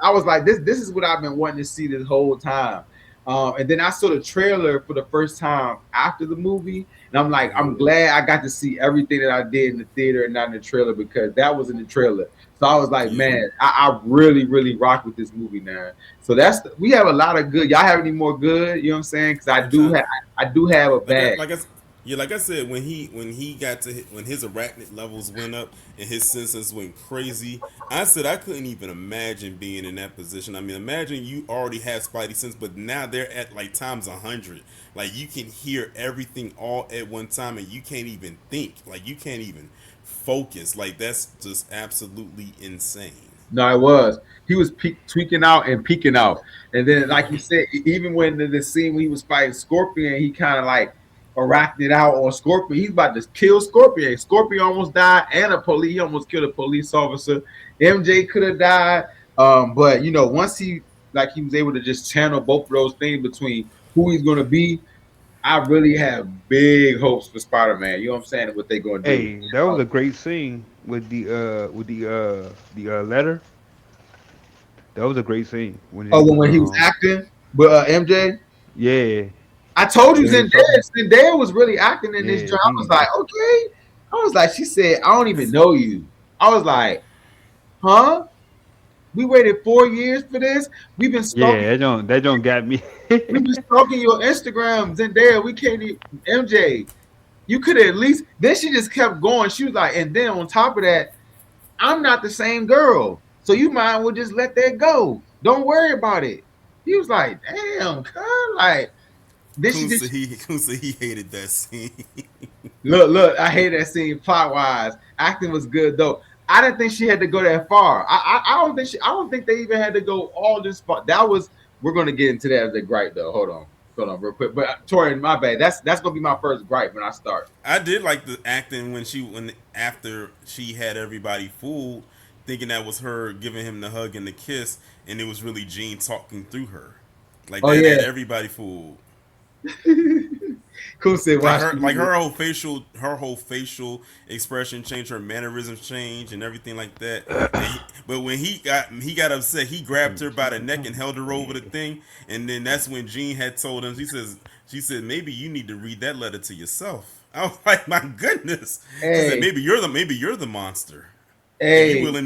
Speaker 1: I was like, this is what I've been wanting to see this whole time. And then I saw the trailer for the first time after the movie, and I'm like,
Speaker 2: Mm-hmm.
Speaker 1: I'm glad I got to see everything that I did in the theater and not in the trailer, because that was in the trailer. So I was like,
Speaker 2: Yeah.
Speaker 1: man, I really, really rock with this movie now. So we have a lot of good. Y'all have any more good? You know what I'm saying? Because
Speaker 2: I'm trying.
Speaker 1: I do have a
Speaker 2: Like I,
Speaker 1: bag.
Speaker 2: like I, Yeah, like I said, when he got to when his arachnid levels went up and his senses went crazy, I said I couldn't even imagine being in that position. I mean, imagine you already have Spidey sense, but now they're at like times 100. Like you can hear everything all at one time, and you can't even think. Like you can't even focus. Like that's just absolutely insane.
Speaker 1: No, it was. He was tweaking out and peeking out. And then, like you said, even when the scene when he was fighting Scorpion, he kind of like arachnid out on Scorpion. He's about to kill Scorpion. Scorpion almost died, and he almost killed a police officer. MJ could have died. But you know, once he was able to just channel both of those things between who he's gonna be, I really have big hopes for Spider-Man. You know what I'm saying? What they're gonna do.
Speaker 3: Hey, that was a great scene with the letter. That was a great scene when he
Speaker 1: Oh,
Speaker 3: was
Speaker 1: when he was acting with MJ.
Speaker 3: yeah,
Speaker 1: I told you
Speaker 3: when he was talking.
Speaker 1: Zendaya was really acting in this
Speaker 3: Yeah,
Speaker 1: job. I was like, okay. I was like, she said, I don't even know you. I was like, huh? We waited 4 years for this. We've been stalking.
Speaker 3: yeah, that don't got me.
Speaker 1: We've been stalking your Instagram, Zendaya. We can't even. MJ, you could at least. Then she just kept going. She was like, and then on top of that, I'm not the same girl. So you might well just let that go. Don't worry about it. He was like, damn, cuz. Like, then she
Speaker 2: Coons
Speaker 1: did.
Speaker 2: said he hated that scene.
Speaker 1: Look, I hate that scene plot wise. Acting was good though. I didn't think she had to go that far. I don't think they even had to go all this far. That was we're gonna get into that as a gripe though. Hold on, real quick. But Tori, my bad. That's gonna be my first gripe when I start.
Speaker 2: I did like the acting when after she had everybody fooled, thinking that was her giving him the hug and the kiss, and it was really Jean talking through her. Like
Speaker 1: Oh
Speaker 2: that had
Speaker 1: yeah.
Speaker 2: everybody fooled.
Speaker 1: Cool said
Speaker 2: Like
Speaker 1: watch
Speaker 2: her like
Speaker 1: the
Speaker 2: her whole facial expression changed, her mannerisms changed, and everything like that. But when he got upset, he grabbed her by the neck and held her over the thing, and then that's when Jean had told him. She said maybe you need to read that letter to yourself. I was like, my goodness. She said
Speaker 1: hey,
Speaker 2: maybe you're the monster.
Speaker 1: hey,
Speaker 2: If you're willing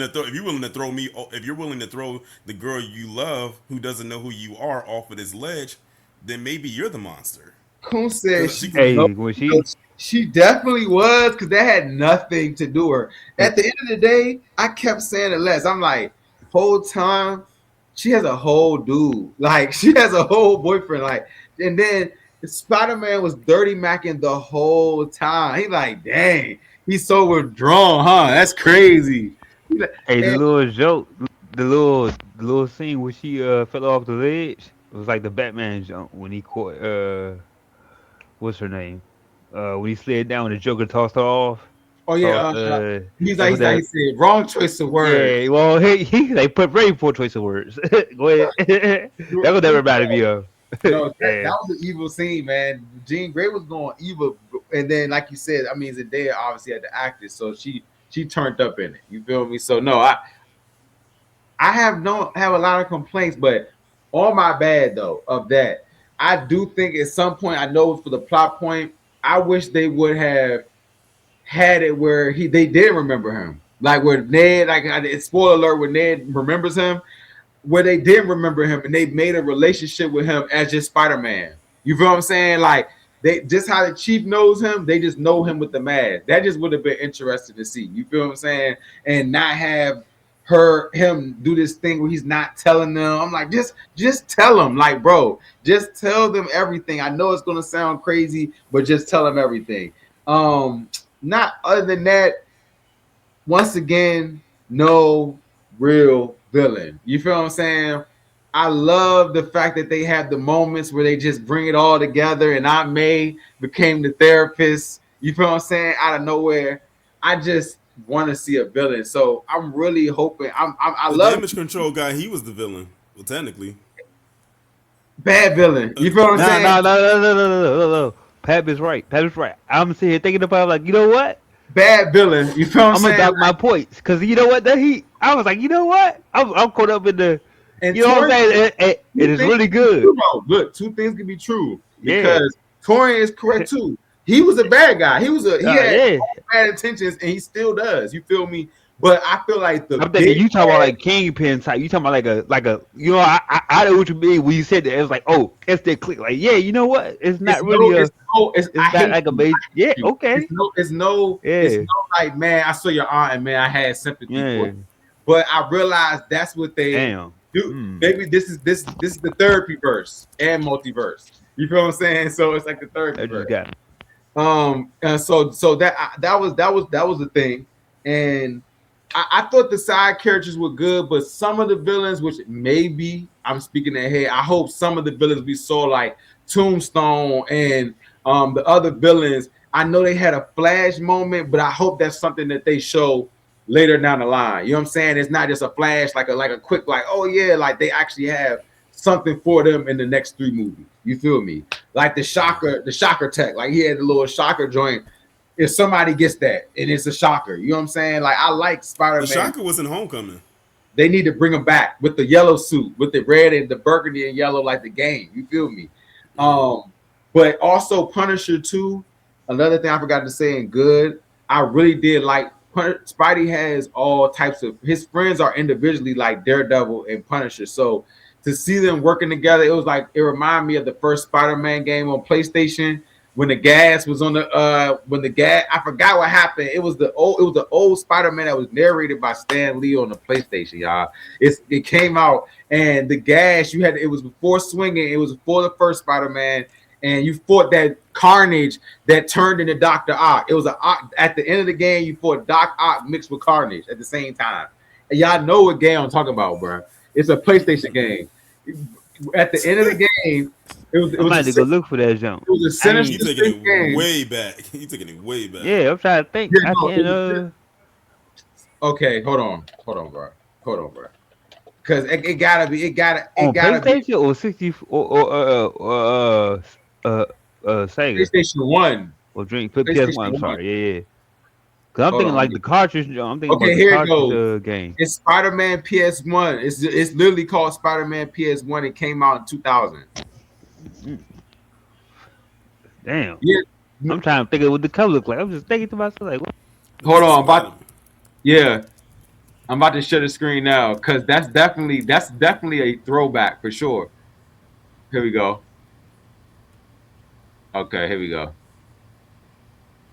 Speaker 2: to throw me, if you're willing to throw the girl you love who doesn't know who you are off of this ledge, then maybe you're the monster.
Speaker 1: Coon said
Speaker 2: Because
Speaker 1: she
Speaker 2: she
Speaker 1: was no,
Speaker 3: Hey, when she
Speaker 1: she definitely was because that had nothing to do with her. At the end of the day, I kept saying it less. I'm like, whole time she has a whole dude, like she has a whole boyfriend, like, and then Spider Man was dirty macking the whole time. He like, dang, he's so withdrawn, huh? That's crazy.
Speaker 3: hey the
Speaker 1: And,
Speaker 3: little joke, the little scene where she fell off the ledge. It was like the Batman jump when he caught what's her name? When he slid down, the Joker tossed her off.
Speaker 1: oh yeah,
Speaker 3: Tossed
Speaker 1: he's
Speaker 3: that's
Speaker 1: like
Speaker 3: what
Speaker 1: he
Speaker 3: that.
Speaker 1: said wrong choice of words.
Speaker 3: Yeah, well, he they put very poor choice of words. Go ahead. That's what that reminded me of.
Speaker 1: No, that
Speaker 3: Yeah.
Speaker 1: was an evil scene, man. Jean Grey was going evil, and then like you said, I mean Zendaya obviously had to act it, so she turned up in it. You feel me? So no, I have a lot of complaints, but on my bad though of that, I do think at some point I know for the plot point, I wish they would have had it where they did remember him, like where Ned, like spoiler alert, where Ned remembers him where they didn't remember him and they made a relationship with him as just Spider-Man. You feel what I'm saying? Like they just how the chief knows him, they just know him with the mask. That just would have been interesting to see. You feel what I'm saying? And not have him do this thing where he's not telling them. I'm like, just tell them, like, bro, just tell them everything. I know it's gonna sound crazy, but just tell them everything. Not other than that, once again, no real villain. You feel what I'm saying? I love the fact that they have the moments where they just bring it all together and Aunt May became the therapist. You feel what I'm saying? Out of nowhere. I just want to see a villain. So I'm really hoping I
Speaker 2: The
Speaker 1: love
Speaker 2: damage control guy, he was the villain. Well, technically,
Speaker 1: bad villain. You feel what I'm
Speaker 3: No,
Speaker 1: saying?
Speaker 3: no, no, no, no, no, no, no, no, no. Pap is right. Pap is right. I'm sitting here thinking about like, you know what?
Speaker 1: Bad villain. You feel what I'm
Speaker 3: I'm gonna
Speaker 1: saying?
Speaker 3: dock my points because you know what? I was like, you know what? I'm caught up in the,
Speaker 1: And
Speaker 3: you know what I'm
Speaker 1: Torian,
Speaker 3: saying? It
Speaker 1: two
Speaker 3: is
Speaker 1: things
Speaker 3: really
Speaker 1: can be
Speaker 3: good.
Speaker 1: true though. Look, two things can be true
Speaker 3: Yeah.
Speaker 1: because Torian is correct too. He was a bad guy. He had
Speaker 3: Yeah.
Speaker 1: bad intentions and he still does. You feel me? But I feel like the
Speaker 3: I'm thinking
Speaker 1: big
Speaker 3: you talking about like Kingpin type. You talking about like a you know I know what you mean when you said that. It was like oh it's that click like yeah you know what it's
Speaker 1: it's
Speaker 3: not really
Speaker 1: no,
Speaker 3: a
Speaker 1: I
Speaker 3: it's not
Speaker 1: hate
Speaker 3: like a
Speaker 1: you.
Speaker 3: major yeah
Speaker 1: You.
Speaker 3: okay
Speaker 1: It's
Speaker 3: yeah
Speaker 1: no like, man, I saw your aunt and man, I had sympathy for
Speaker 3: yeah
Speaker 1: you. But I realized that's what they
Speaker 3: damn
Speaker 1: do. Maybe this is the therapy verse and multiverse. You feel what I'm saying? So it's like the therapy
Speaker 3: I just
Speaker 1: verse.
Speaker 3: got
Speaker 1: So that was the thing, and I thought the side characters were good, but some of the villains, which maybe I'm speaking ahead, I hope some of the villains we saw like Tombstone and the other villains. I know they had a flash moment, but I hope that's something that they show later down the line. You know what I'm saying? It's not just a flash, like a quick, like oh yeah, like they actually have something for them in the next 3 movies. You feel me? Like the shocker tech. Like he had the little shocker joint. If somebody gets that and it's a shocker, you know what I'm saying? Like I like
Speaker 2: The
Speaker 1: Spider-Man.
Speaker 2: Shocker was in Homecoming.
Speaker 1: They need to bring him back with the yellow suit, with the red and the burgundy and yellow, like the game. You feel me? Um, but also Punisher too. Another thing I forgot to say in good, I really did like Spidey has all types of his friends are individually like Daredevil and Punisher. So to see them working together, it was like it reminded me of the first Spider-Man game on PlayStation when the gas was on the when the gas I forgot what happened. It was the old Spider-Man that was narrated by Stan Lee on the PlayStation, y'all. It came out and the gas you had it was before swinging, it was before the first Spider-Man, and you fought that Carnage that turned into Dr. Ock. It was at the end of the game, you fought Doc Ock mixed with Carnage at the same time. And y'all know what game I'm talking about, bro. It's a PlayStation game. At the end of the game, it was it
Speaker 3: I'm
Speaker 1: was
Speaker 3: about to go
Speaker 1: a
Speaker 3: look for that jump.
Speaker 1: it was a
Speaker 3: I
Speaker 1: Sinister
Speaker 2: He
Speaker 3: ain't
Speaker 2: taking
Speaker 1: Six
Speaker 2: it
Speaker 1: game.
Speaker 2: way back. He taking it way back.
Speaker 3: yeah I'm trying to think
Speaker 1: Yeah,
Speaker 3: I
Speaker 1: no,
Speaker 3: can't
Speaker 1: okay, hold on, bro. Because it
Speaker 3: on
Speaker 1: gotta be
Speaker 3: PlayStation or 60 Sega
Speaker 1: PlayStation One.
Speaker 3: or Drink PS1.
Speaker 1: PlayStation
Speaker 3: I'm
Speaker 1: One.
Speaker 3: sorry, yeah. Cause I'm
Speaker 1: Hold
Speaker 3: thinking
Speaker 1: on.
Speaker 3: like the cartridge. I'm thinking about
Speaker 1: Okay,
Speaker 3: the
Speaker 1: here it
Speaker 3: cartridge
Speaker 1: goes.
Speaker 3: game.
Speaker 1: It's Spider-Man PS1. It's literally called Spider-Man PS1. It came out in 2000.
Speaker 3: Mm, damn,
Speaker 1: Yeah.
Speaker 3: I'm trying to think of what the cover look like. I'm just thinking to myself like, what?
Speaker 2: This
Speaker 1: Hold
Speaker 2: is
Speaker 1: on.
Speaker 2: Spider.
Speaker 1: Yeah. I'm about to share the screen now because that's definitely a throwback for sure. Here we go. Okay, here we go.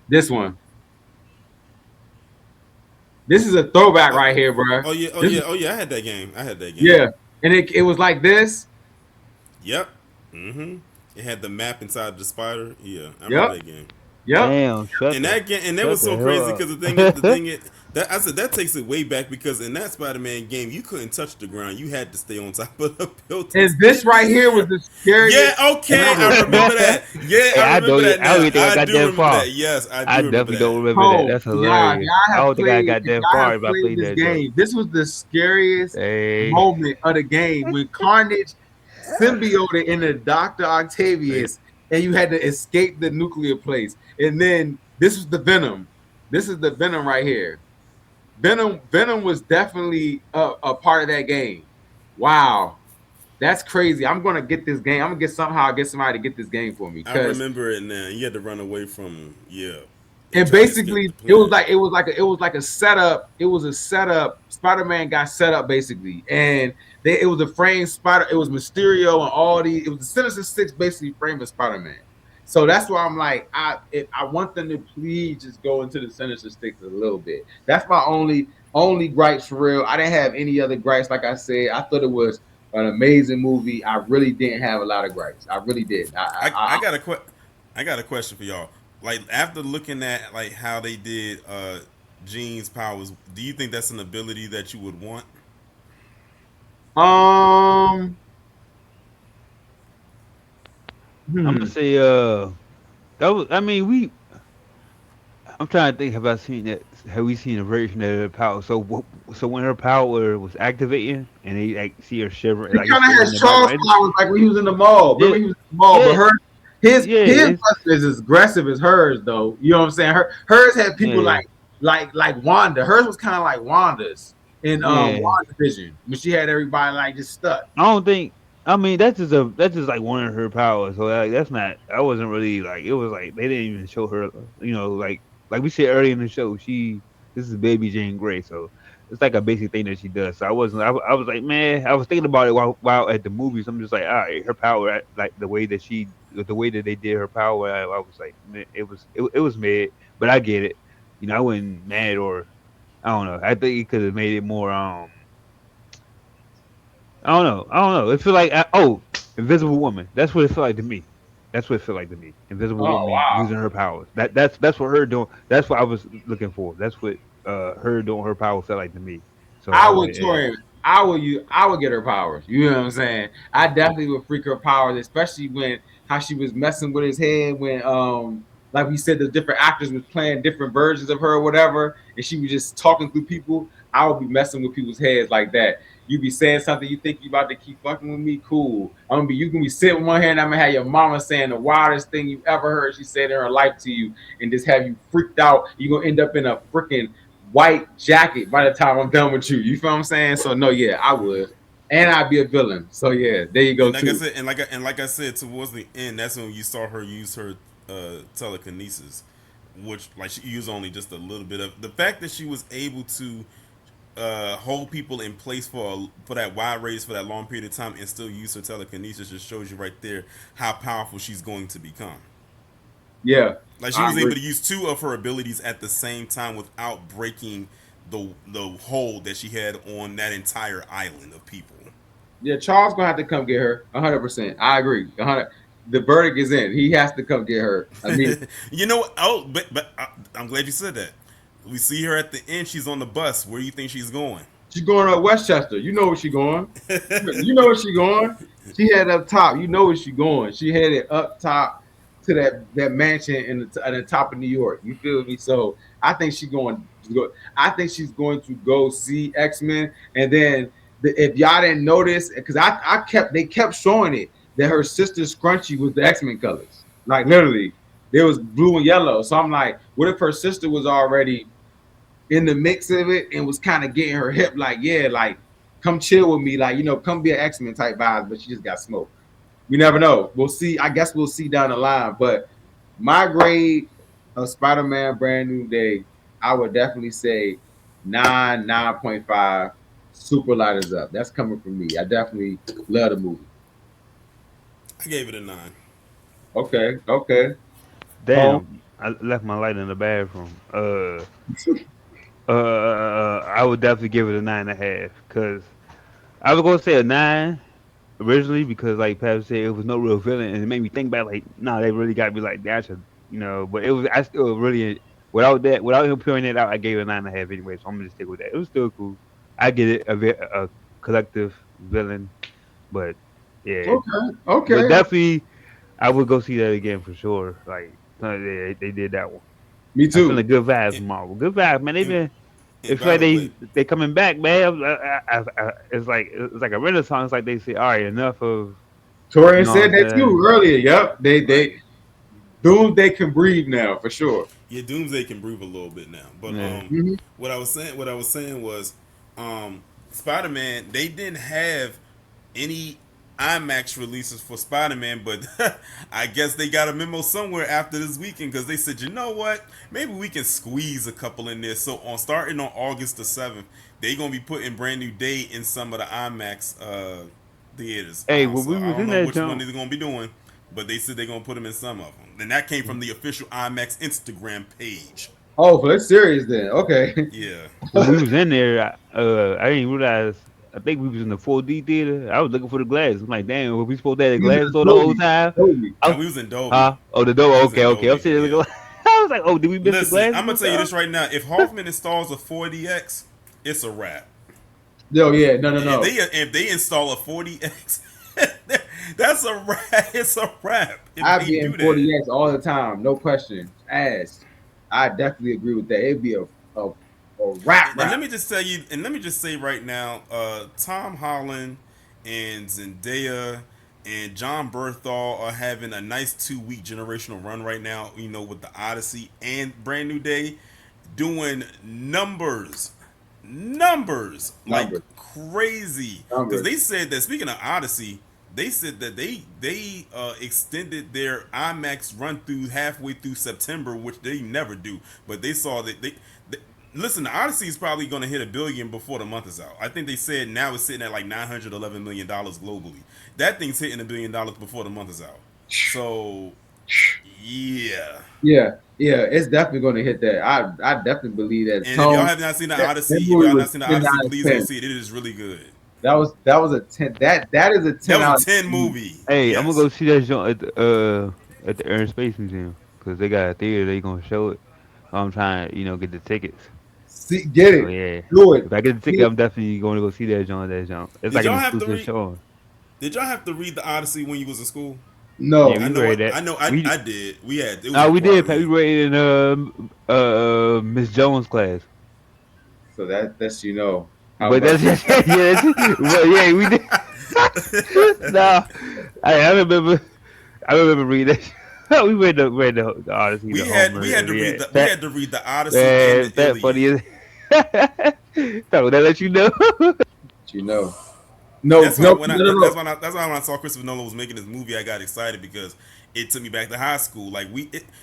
Speaker 1: This one. This is a throwback
Speaker 2: Oh,
Speaker 1: right here, bro.
Speaker 2: oh yeah, oh
Speaker 1: This
Speaker 2: yeah,
Speaker 1: is
Speaker 2: oh yeah. I had that game. I had that game.
Speaker 1: yeah, and it was like this.
Speaker 2: Yep. Mm-hmm. It had the map inside the spider. Yeah, I remember
Speaker 1: Yep,
Speaker 2: that game.
Speaker 1: yep.
Speaker 3: Damn,
Speaker 2: And that game, and that
Speaker 3: shut
Speaker 2: was
Speaker 3: the
Speaker 2: so crazy
Speaker 3: hell
Speaker 2: because the
Speaker 3: up.
Speaker 2: thing is that I said that takes it way back because in that Spider-Man game you couldn't touch the ground. You had to stay on top of the buildings
Speaker 1: And this
Speaker 2: in the
Speaker 1: right here was
Speaker 2: air.
Speaker 1: the scariest
Speaker 2: Yeah, okay,
Speaker 1: ever.
Speaker 2: I remember that. Yeah,
Speaker 3: Hey,
Speaker 2: I
Speaker 3: I
Speaker 2: remember
Speaker 3: don't.
Speaker 2: that
Speaker 3: I don't
Speaker 2: now.
Speaker 3: even think I
Speaker 2: I
Speaker 3: got
Speaker 2: do
Speaker 3: that
Speaker 2: remember
Speaker 3: far.
Speaker 2: that. Yes, I
Speaker 3: I
Speaker 2: do remember
Speaker 3: definitely don't
Speaker 2: that.
Speaker 3: remember that.
Speaker 1: Oh,
Speaker 3: That's
Speaker 1: yeah,
Speaker 3: hilarious.
Speaker 1: y'all
Speaker 3: I
Speaker 1: have
Speaker 3: don't think I
Speaker 1: played.
Speaker 3: got
Speaker 1: If
Speaker 3: that
Speaker 1: y'all
Speaker 3: far
Speaker 1: have
Speaker 3: if I
Speaker 1: played
Speaker 3: played
Speaker 1: this
Speaker 3: that joke.
Speaker 1: game, this was the scariest
Speaker 3: Hey,
Speaker 1: moment of the game when Carnage symbioted into Doctor
Speaker 2: Hey,
Speaker 1: Octavius, and you had to escape the nuclear place. And then this was the Venom. This is the Venom right here. Venom was definitely a part of that game. Wow, that's crazy. I'm gonna get this game. I'm gonna get somebody to get this game for me
Speaker 2: I
Speaker 1: because
Speaker 2: remember it now. You had to run away from yeah, and
Speaker 1: and
Speaker 2: try to escape the
Speaker 1: basically it was
Speaker 2: planet.
Speaker 1: like it was like a, it was like a setup. It was a setup. Spider-Man got set up basically, and it was a frame Spider. It was Mysterio and all the. It was the Sinister Six basically frame of Spider-Man. So that's why I'm like I want them to please just go into the Sinister Six a little bit. That's my only gripes for real. I didn't have any other gripes. Like I said, I thought it was an amazing movie. I really didn't have a lot of gripes. I really did.
Speaker 2: I got I got a question for y'all. Like after looking at like how they did Jean's powers, do you think that's an ability that you would want?
Speaker 1: um
Speaker 3: I'm gonna
Speaker 1: hmm.
Speaker 3: say that was. I mean, I'm trying to think. Have I seen that? Have we seen a version of her power? So, so when her power was activating, and they like see her shiver,
Speaker 1: He
Speaker 3: like it's
Speaker 1: kind of
Speaker 3: shivering in
Speaker 1: has
Speaker 3: the
Speaker 1: Charles
Speaker 3: background.
Speaker 1: powers like when he was in the mall.
Speaker 3: Yeah,
Speaker 1: Remember he was in the mall, but
Speaker 3: yeah,
Speaker 1: her his
Speaker 3: yeah.
Speaker 1: his
Speaker 3: It's
Speaker 1: person is as aggressive as hers though. You know what I'm saying? Hers had people
Speaker 3: yeah,
Speaker 1: like Wanda. Hers was kind of like Wanda's in
Speaker 3: yeah.
Speaker 1: WandaVision when she had everybody like just stuck.
Speaker 3: I don't think. I mean, that's just like one of her powers. So like, that's not. I wasn't really like. It was like they didn't even show her. You know, like we said earlier in the show, she this is Baby Jane Grey, so it's like a basic thing that she does. So I wasn't. I was like, man, I was thinking about it while at the movies. I'm just like, all right, her power, like the way that they did her power. I was like, man, it was mad, but I get it. You know, I wasn't mad or I don't know. I think it could have made it more. I don't know. I don't know. It feel like Invisible Woman. That's what it felt like to me. That's what it felt like to me. Invisible
Speaker 1: Oh
Speaker 3: Woman
Speaker 1: wow.
Speaker 3: using her powers. That's what her doing. That's what I was looking for. That's what her doing her power felt like to me. So I
Speaker 1: I
Speaker 3: was
Speaker 1: would
Speaker 3: like, yeah.
Speaker 1: Torian. I would get her powers. You know what I'm saying? I definitely would freak her powers, especially when how she was messing with his head when like we said the different actors was playing different versions of her or whatever, and she was just talking through people. I would be messing with people's heads like that. You be saying something you think you about to keep fucking with me, cool. I'm gonna be you can be sitting with one hand, I'm gonna have your mama saying the wildest thing you ever heard she said in her life to you, and just have you freaked out. You're gonna end up in a freaking white jacket by the time I'm done with you. You feel what I'm saying? So no, yeah, I would, and I'd be a villain. So yeah, there you go
Speaker 2: And like I
Speaker 1: too.
Speaker 2: said, and like I said, towards the end, that's when you saw her use her telekinesis, which like she used only just a little bit of the fact that she was able to hold people in place for that wide radius for that long period of time and still use her telekinesis just shows you right there how powerful she's going to become.
Speaker 1: Yeah,
Speaker 2: Like she
Speaker 1: I
Speaker 2: was able
Speaker 1: agree.
Speaker 2: to use two of her abilities at the same time without breaking the hold that she had on that entire island of people.
Speaker 1: Yeah, Charles gonna have to come get her. 100%. I agree. 100. The verdict is in. He has to come get her. I mean,
Speaker 2: You know, oh, but I'm glad you said that. We see her at the end. She's on the bus. Where do you think she's going?
Speaker 1: she's going to Westchester. You know where she going. You know where she going. She headed up top. You know where she going. She headed up top to that mansion at the top of New York. You feel me? So I think she's going. I think she's going to go see X-Men, and then if y'all didn't notice, because they kept showing it that her sister's scrunchie was the X-Men colors. Like literally, there was blue and yellow. So I'm like, what if her sister was already in the mix of it and was kind of getting her hip, like, yeah, like, come chill with me, like, come be an X-Men type vibes, but she just got smoked. We never know. We'll see. I guess we'll see down the line. But my grade of Spider-Man Brand New Day, I would definitely say 9.5. Super light is up. That's coming from me. I definitely love the movie.
Speaker 2: I gave it a 9.
Speaker 1: Okay, okay. Home.
Speaker 3: Damn, I left my light in the bathroom. I would definitely give it a 9.5 because I was gonna say a 9 originally because like Pat said, it was no real villain, and it made me think about like, nah, they really got me like that. Should, but it was I still really without him putting it out, I gave it a 9.5 anyway. So I'm gonna just stick with that. It was still cool. I get it, a collective villain, but yeah,
Speaker 1: Okay,
Speaker 3: but
Speaker 1: okay.
Speaker 3: definitely I would go see that again for sure. Like they did that one.
Speaker 1: Me
Speaker 3: I'm feeling
Speaker 1: too.
Speaker 3: good vibes,
Speaker 2: And,
Speaker 3: Marvel. Good vibes, man. They
Speaker 2: and,
Speaker 3: been.
Speaker 2: and
Speaker 3: It's
Speaker 2: by
Speaker 3: like
Speaker 2: the way,
Speaker 3: they coming back, man. It's like a renaissance. Like they say, all right, enough of you
Speaker 1: Torian
Speaker 3: know what
Speaker 1: said
Speaker 3: I'm
Speaker 1: that too
Speaker 3: saying.
Speaker 1: earlier. Yep.
Speaker 2: right?
Speaker 1: Doomsday can breathe now for sure.
Speaker 2: Yeah, Doomsday can breathe a little bit now. But
Speaker 3: Yeah.
Speaker 1: Mhm.
Speaker 2: what I was saying was, Spider Man. They didn't have any IMAX releases for Spider Man, but I guess they got a memo somewhere after this weekend because they said, you know what, maybe we can squeeze a couple in there. So on starting on August the 7th, they gonna be putting Brand New Day in some of the IMAX theaters.
Speaker 3: Hey, when
Speaker 2: So
Speaker 3: we
Speaker 2: I
Speaker 3: was
Speaker 2: don't
Speaker 3: in
Speaker 2: know
Speaker 3: that
Speaker 2: which one
Speaker 3: jump,
Speaker 2: they're gonna be doing, but they said they're gonna put them in some of them. And that came from the official IMAX Instagram page.
Speaker 1: Oh, for it's serious then. Okay.
Speaker 2: Yeah.
Speaker 3: when we was in there, I didn't realize. I think we was in the 4D theater. I was looking for the glass. I'm like, damn, were we supposed to have the
Speaker 1: He was
Speaker 3: glass
Speaker 1: in
Speaker 3: door the whole
Speaker 1: Toby.
Speaker 3: time?
Speaker 1: Toby.
Speaker 3: I
Speaker 2: Now
Speaker 3: was,
Speaker 2: we was in Dolby.
Speaker 3: huh? Oh, the door.
Speaker 2: We was
Speaker 3: Okay,
Speaker 2: in
Speaker 3: okay. I'm
Speaker 2: Dolby.
Speaker 3: sitting there
Speaker 2: Yeah.
Speaker 3: looking. I was like, oh, did we miss the
Speaker 2: Listen,
Speaker 3: glass
Speaker 2: I'm gonna
Speaker 3: or
Speaker 2: tell you this
Speaker 3: something?
Speaker 2: right now. If Hoffman installs a 4DX, it's a wrap.
Speaker 1: Yo, yeah, no, no,
Speaker 2: If
Speaker 1: no.
Speaker 2: they install a 40X, that's a wrap. It's a wrap if
Speaker 1: I'd
Speaker 2: they
Speaker 1: be in
Speaker 2: do that.
Speaker 1: 40X all the time, no question. Ass. I definitely agree with that. It'd be a rap
Speaker 2: And
Speaker 1: rap.
Speaker 2: let me just tell you, and let me just say right now, Tom Holland and Zendaya and John Berthal are having a nice 2 week generational run right now. You know, with the Odyssey and Brand New Day, doing numbers like
Speaker 1: Numbers.
Speaker 2: crazy. Because
Speaker 1: Numbers.
Speaker 2: they said that speaking of Odyssey, they said that they extended their IMAX run through halfway through September, which they never do. But they saw that they Listen, the Odyssey is probably going to hit a billion before the month is out. I think they said now it's sitting at like $911 million globally. That thing's hitting $1 billion before the month is out. So yeah.
Speaker 1: Yeah, yeah, it's definitely going to hit that. I definitely believe that.
Speaker 2: And if y'all
Speaker 1: Tone,
Speaker 2: have not seen the
Speaker 1: that
Speaker 2: Odyssey, if
Speaker 1: movie
Speaker 2: y'all have
Speaker 1: was
Speaker 2: not seen the
Speaker 1: 10
Speaker 2: Odyssey,
Speaker 1: out of
Speaker 2: please go
Speaker 1: 10.
Speaker 2: see it. It is really good.
Speaker 1: That was a 10. That is a
Speaker 2: That
Speaker 1: 10
Speaker 2: was a
Speaker 1: out of
Speaker 2: 10
Speaker 1: 10 movie.
Speaker 2: movie.
Speaker 3: Hey, I'm gonna
Speaker 2: Yes.
Speaker 3: go see that joint at the Air and Space Museum because they got a theater. They gonna show it. So I'm trying to get the tickets.
Speaker 1: See, get
Speaker 3: So
Speaker 1: it,
Speaker 3: yeah,
Speaker 1: do it.
Speaker 3: if I get the ticket,
Speaker 1: Get,
Speaker 3: I'm definitely going to go see that joint. That joint. It's
Speaker 2: Did
Speaker 3: like an
Speaker 2: y'all have to
Speaker 3: exclusive
Speaker 2: read?
Speaker 3: show.
Speaker 2: Did y'all have to read the Odyssey when you was in school?
Speaker 3: Yeah,
Speaker 1: no,
Speaker 2: I
Speaker 3: we
Speaker 2: know.
Speaker 3: read that.
Speaker 2: I know.
Speaker 3: We
Speaker 2: I did. We had. It was a
Speaker 3: we did. We
Speaker 2: requirement.
Speaker 3: read it in Miss Jones' class.
Speaker 1: so that's how
Speaker 3: But
Speaker 1: much.
Speaker 3: that's yeah. But yeah, we did. No, I remember. I remember reading that. We read the Odyssey, the
Speaker 2: We
Speaker 3: Homer.
Speaker 2: had to read
Speaker 3: Yeah,
Speaker 2: the we
Speaker 3: that
Speaker 2: had to read the Odyssey and the
Speaker 3: man, that
Speaker 2: Iliad.
Speaker 3: funny as. So that let you know.
Speaker 1: you know. No,
Speaker 2: That's why
Speaker 1: no,
Speaker 2: when I
Speaker 1: no, no,
Speaker 2: that's
Speaker 1: no.
Speaker 2: when I that's why when I saw Christopher Nolan was making this movie, I got excited because it took me back to high school. Like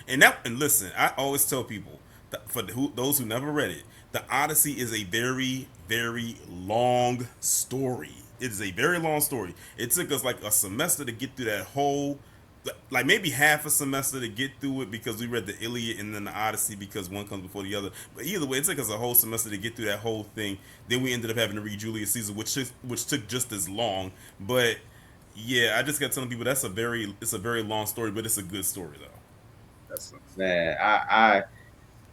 Speaker 2: and listen, I always tell people that those who never read it, the Odyssey is a very long story. It is a very long story. It took us like a semester to get through that whole, like maybe half a semester to get through it because we read the Iliad and then the Odyssey because one comes before the other. But either way, it took us a whole semester to get through that whole thing. Then we ended up having to read Julius Caesar, which took just as long. But yeah, I just got telling people it's a very long story, but it's a good story though.
Speaker 1: That's man.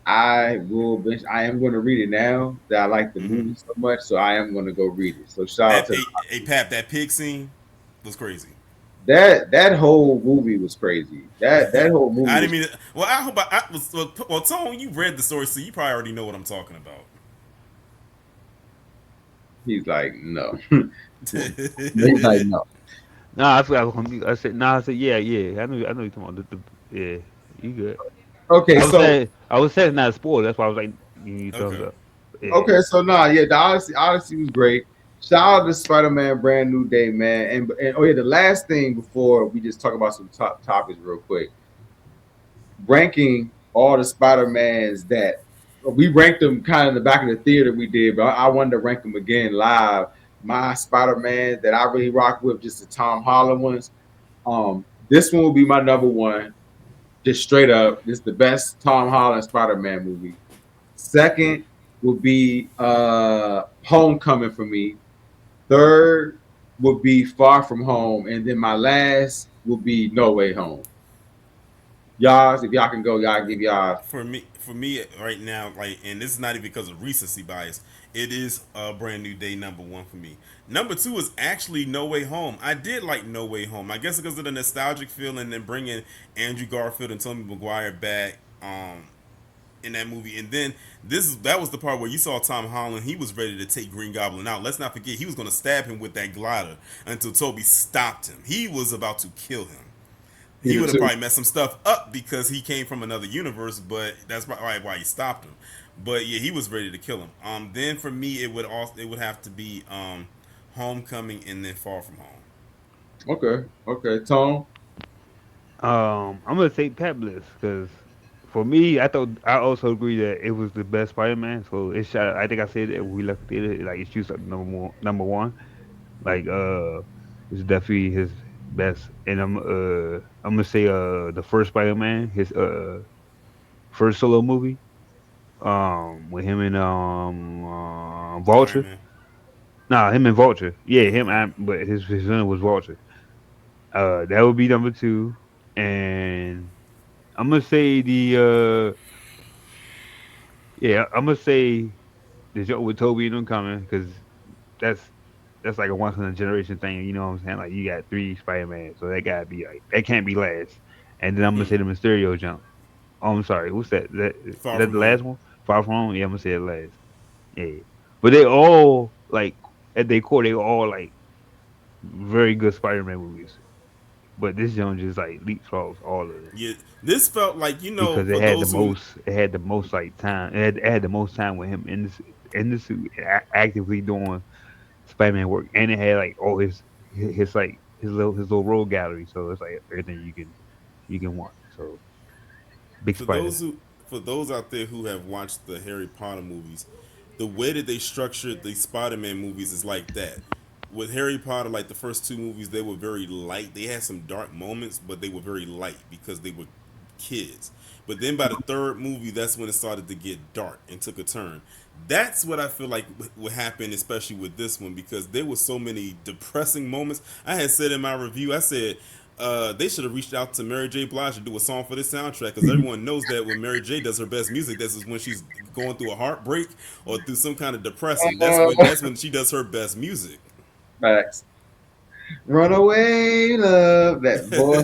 Speaker 1: I will. I am going to read it now that I like the
Speaker 2: Hmm.
Speaker 1: movie so much. So I am going to go read it. So shout out
Speaker 2: That
Speaker 1: to
Speaker 2: a Pap, that pig scene was crazy.
Speaker 1: that whole movie was crazy. That whole movie
Speaker 2: I didn't
Speaker 1: was.
Speaker 2: mean. Well, I hope I was. Well, Tone, you read the story, so you probably already know what I'm talking about.
Speaker 1: He's like no. He's like no.
Speaker 3: Nah, I forgot. I said, nah, I said, yeah, yeah. I know you're talking about yeah, you good.
Speaker 1: Okay, so
Speaker 3: I was saying it's not a spoiler. That's why I was like, you thumbs
Speaker 2: Okay.
Speaker 3: up. Yeah.
Speaker 1: okay, so nah, yeah, the Odyssey was great. Shout out to Spider Man, Brand New Day, man. And oh yeah, the last thing before we just talk about some top topics real quick, ranking all the Spider Mans that we ranked them kind of in the back of the theater we did, but I wanted to rank them again live. My Spider Man that I really rock with, just the Tom Holland ones. This one will be my number one, just straight up. This is the best Tom Holland Spider Man movie. Second would be Homecoming for me. Third would be Far From Home, and then my last would be No Way Home. Y'all, if y'all can go, y'all give y'all.
Speaker 2: For me right now, like, and this is not even because of recency bias. It is a brand new day number one for me. Number two is actually No Way Home. I did like No Way Home. I guess because of the nostalgic feeling and bringing Andrew Garfield and Tobey Maguire back. In that movie. And then that was the part where you saw Tom Holland. He was ready to take Green Goblin out. Let's not forget he was going to stab him with that glider until Toby stopped him. He was about to kill him. He
Speaker 1: Either
Speaker 2: would have
Speaker 1: two.
Speaker 2: probably messed some stuff up because he came from another universe, but that's probably why he stopped him. But yeah, he was ready to kill him. Then for me, it would have to be Homecoming and then Far From Home.
Speaker 1: Okay, okay, Tone.
Speaker 3: I'm gonna say Pep Bliss because for me, I also agree that it was the best Spider-Man. So it shot. I think I said it when we left the theater. Like it's just like number one. Like it's definitely his best. And I'm gonna say the first Spider-Man, his first solo movie, with him and
Speaker 2: Iron
Speaker 3: Vulture.
Speaker 2: Man.
Speaker 3: Nah, him and Vulture. Yeah, him.
Speaker 2: Okay.
Speaker 3: But his son was Vulture. That would be number two. And I'm gonna say I'm gonna say the joke with Toby and them coming because that's that's like a once in a generation thing. You know what I'm saying? Like you got three Spider Man, so that gotta be like that can't be last. And then I'm gonna
Speaker 2: Hmm.
Speaker 3: say the Mysterio jump. Oh, I'm sorry. What's that? Is
Speaker 2: Far
Speaker 3: that
Speaker 2: From
Speaker 3: the
Speaker 2: Home.
Speaker 3: last one? Far from home. Yeah, I'm gonna say it last. Yeah, but they all like at their core, they all like very good Spider Man movies. But this joint just like leapfrogs all of them.
Speaker 2: Yeah, this felt like
Speaker 3: Because
Speaker 2: for those who
Speaker 3: it had the most like time it had the most time with him in the suit actively doing Spider-Man work, and it had like all his like his little road gallery, so it's like everything you can want. So big
Speaker 2: for those
Speaker 3: spider.
Speaker 2: who for those out there who have watched the Harry Potter movies, the way that they structured the Spider-Man movies is like that. With Harry Potter, like the first two movies, they were very light. They had some dark moments, but they were very light because they were kids. But then by the third movie, that's when it started to get dark and took a turn. That's what I feel like would happen, especially with this one, because there were so many depressing moments. I had said in my review, I said they should have reached out to Mary J. Blige to do a song for this soundtrack, because everyone knows that when Mary J. does her best music, this is when she's going through a heartbreak or through some kind of depressing. That's when she does her best music.
Speaker 1: Facts. Runaway love, that boy.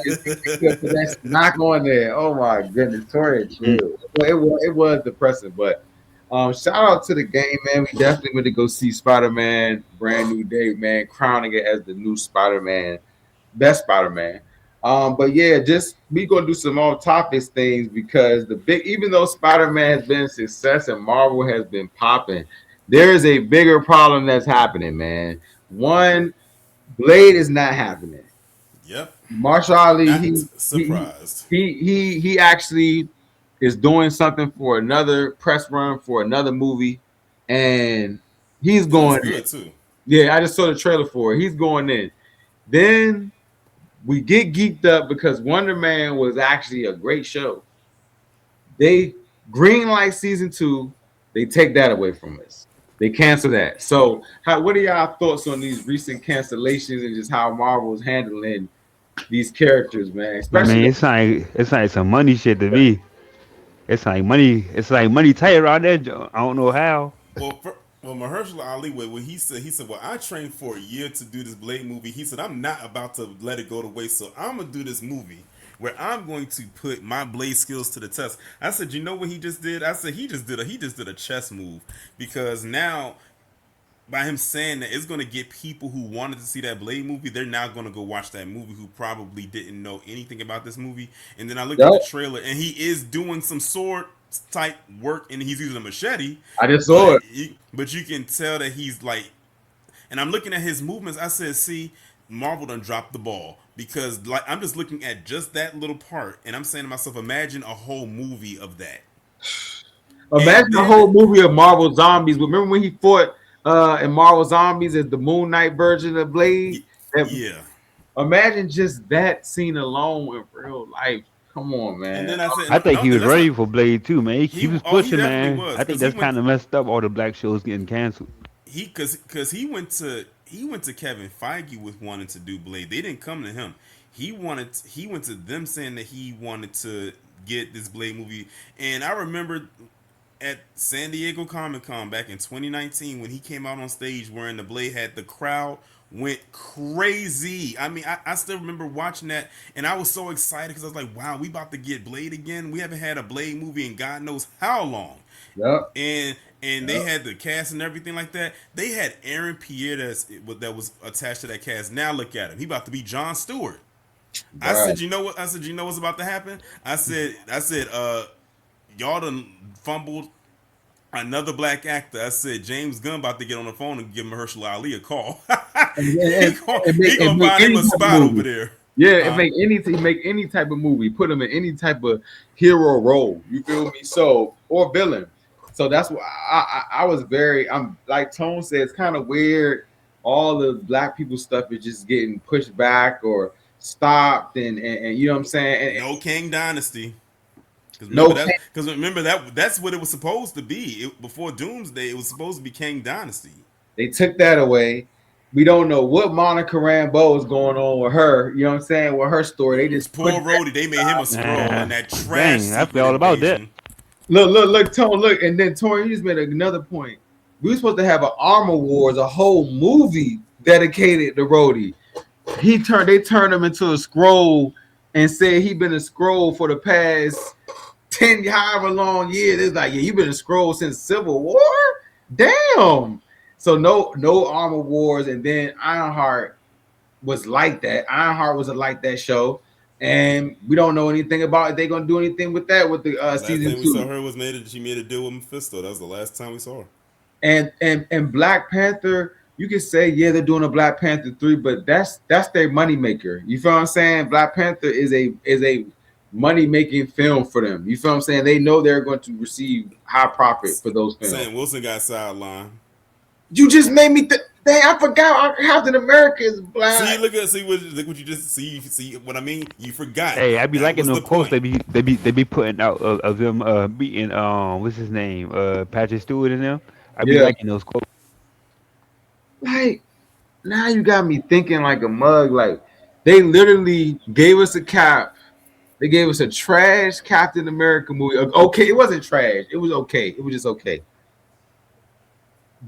Speaker 1: That's not going there. Oh my goodness, Tori,
Speaker 3: Mm.
Speaker 1: chill. It was depressing, but shout out to the game, man. We definitely went to go see Spider Man, brand new day, man, crowning it as the new Spider Man, best Spider Man. But yeah, just we gonna do some off topics things because even though Spider Man has been a success and Marvel has been popping, there is a bigger problem that's happening, man. One, Blade is not happening.
Speaker 2: Yep.
Speaker 1: Marshall Ali,
Speaker 2: Not
Speaker 1: he
Speaker 2: surprised.
Speaker 1: he actually is doing something for another press run for another movie, and he's
Speaker 2: It looks
Speaker 1: going in.
Speaker 2: good too.
Speaker 1: Yeah, I just saw the trailer for it. He's going in. Then we get geeked up because Wonder Man was actually a great show. They green light season two. They take that away from us. They cancel that. So, what are y'all thoughts on these recent cancellations and just how Marvel is handling these characters, man?
Speaker 3: I
Speaker 1: Especially,
Speaker 3: mean, it's like some money shit to me. It's like money. It's like money tight around there. I don't know how.
Speaker 2: Well, Mahershala Ali, what he said, well, I trained for a year to do this Blade movie. He said, I'm not about to let it go to waste, so I'm gonna do this movie where I'm going to put my Blade skills to the test. I said, you know what he just did? I said he just did a chess move, because now by him saying that, it's going to get people who wanted to see that Blade movie, they're now going to go watch that movie who probably didn't know anything about this movie. And then I looked at the
Speaker 1: yep,
Speaker 2: trailer, and he is doing some sword type work, and he's using a machete,
Speaker 1: I just saw
Speaker 2: but
Speaker 1: it.
Speaker 2: but you can tell that he's like, and I'm looking at his movements. I said, see, Marvel done dropped the ball, because like I'm just looking at just that little part, and I'm saying to myself, imagine a whole movie of that. And
Speaker 1: Imagine a
Speaker 2: then
Speaker 1: whole movie of Marvel Zombies. Remember when he fought in Marvel Zombies as the Moon Knight version of Blade? That,
Speaker 2: yeah.
Speaker 1: imagine just that scene alone in real life. Come on,
Speaker 2: And
Speaker 1: man.
Speaker 2: then I said,
Speaker 3: I think
Speaker 2: no,
Speaker 3: he was
Speaker 2: that's not.
Speaker 3: ready for Blade too, man. He was
Speaker 2: He
Speaker 3: pushing,
Speaker 2: definitely
Speaker 3: man.
Speaker 2: was,
Speaker 3: I think
Speaker 2: because he
Speaker 3: that's
Speaker 2: went
Speaker 3: kind of messed up. All the black shows getting canceled.
Speaker 2: because he went to Kevin Feige with wanting to do Blade. They didn't come to him. He went to them saying that he wanted to get this Blade movie. And I remember at San Diego Comic Con back in 2019 when he came out on stage wearing the Blade hat, the crowd went crazy. I mean, I still remember watching that, and I was so excited because I was like, wow, we about to get Blade again. We haven't had a Blade movie in God knows how long.
Speaker 1: Yep.
Speaker 2: And they
Speaker 1: Yep.
Speaker 2: had the cast and everything like that. They had Aaron Pierre that was attached to that cast. Now look at him. He about to be Jon Stewart. I
Speaker 1: Bruh.
Speaker 2: said, you know what? I said, you know what's about to happen? Y'all done fumbled another black actor. I said, James Gunn about to get on the phone and give Mahershala Ali a call.
Speaker 1: And,
Speaker 2: he
Speaker 1: and,
Speaker 2: gonna,
Speaker 1: and,
Speaker 2: he
Speaker 1: make, and
Speaker 2: gonna
Speaker 1: make
Speaker 2: find him
Speaker 1: any
Speaker 2: a
Speaker 1: type of
Speaker 2: spot over
Speaker 1: movie.
Speaker 2: there.
Speaker 1: Yeah,
Speaker 2: Huh?
Speaker 1: make any type of movie. Put him in any type of hero role. You feel me? So or villain. So that's why I was very. I'm like Tone said. It's kind of weird. All the black people stuff is just getting pushed back or stopped, and you know what I'm saying.
Speaker 2: No King Dynasty. Because remember
Speaker 1: No,
Speaker 2: that. Because remember that's what it was supposed to be. Before Doomsday, it was supposed to be King Dynasty.
Speaker 1: they took that away. We don't know what Monica Rambeau is going on with her. You know what I'm saying? With her story, they just put
Speaker 2: Poor
Speaker 1: that.
Speaker 2: Rhodey, they made him a scroll in
Speaker 3: Nah,
Speaker 2: that trash
Speaker 3: dang, I
Speaker 2: secret
Speaker 3: forgot all about that.
Speaker 2: invasion.
Speaker 1: Look, Tone, look, and then Tori, you just made another point. We were supposed to have an Armor Wars, a whole movie dedicated to Rhodey. They turned him into a scroll and said he been a scroll for the past 10 however long years. It's like, yeah, you been a scroll since Civil War? Damn. So no Armor Wars, and then Ironheart was like that. Ironheart was like that show. And we don't know anything about if they're gonna do anything with that with the
Speaker 2: Last
Speaker 1: season
Speaker 2: time we saw
Speaker 1: two.
Speaker 2: her was she made a deal with Mephisto. That was the last time we saw her.
Speaker 1: And Black Panther, you can say yeah they're doing a Black Panther 3, but that's their money maker. You feel what I'm saying? Black Panther is a money making film for them. You feel what I'm saying? They know they're going to receive high profit for those films.
Speaker 2: Sam Wilson got sidelined.
Speaker 1: You just made me dang, I forgot Captain America is
Speaker 2: See,
Speaker 1: black.
Speaker 2: look what you just see what I mean. You forgot
Speaker 3: Hey, I be
Speaker 2: that
Speaker 3: liking
Speaker 2: was
Speaker 3: them
Speaker 2: the
Speaker 3: quotes
Speaker 2: point.
Speaker 3: they be putting out of them meeting what's his name Patrick Stewart and them. I be
Speaker 1: Yeah.
Speaker 3: liking those quotes.
Speaker 1: Like now you got me thinking like a mug. Like they literally gave us a cap. They gave us a trash Captain America movie. Okay, it wasn't trash. It was okay. It was just okay.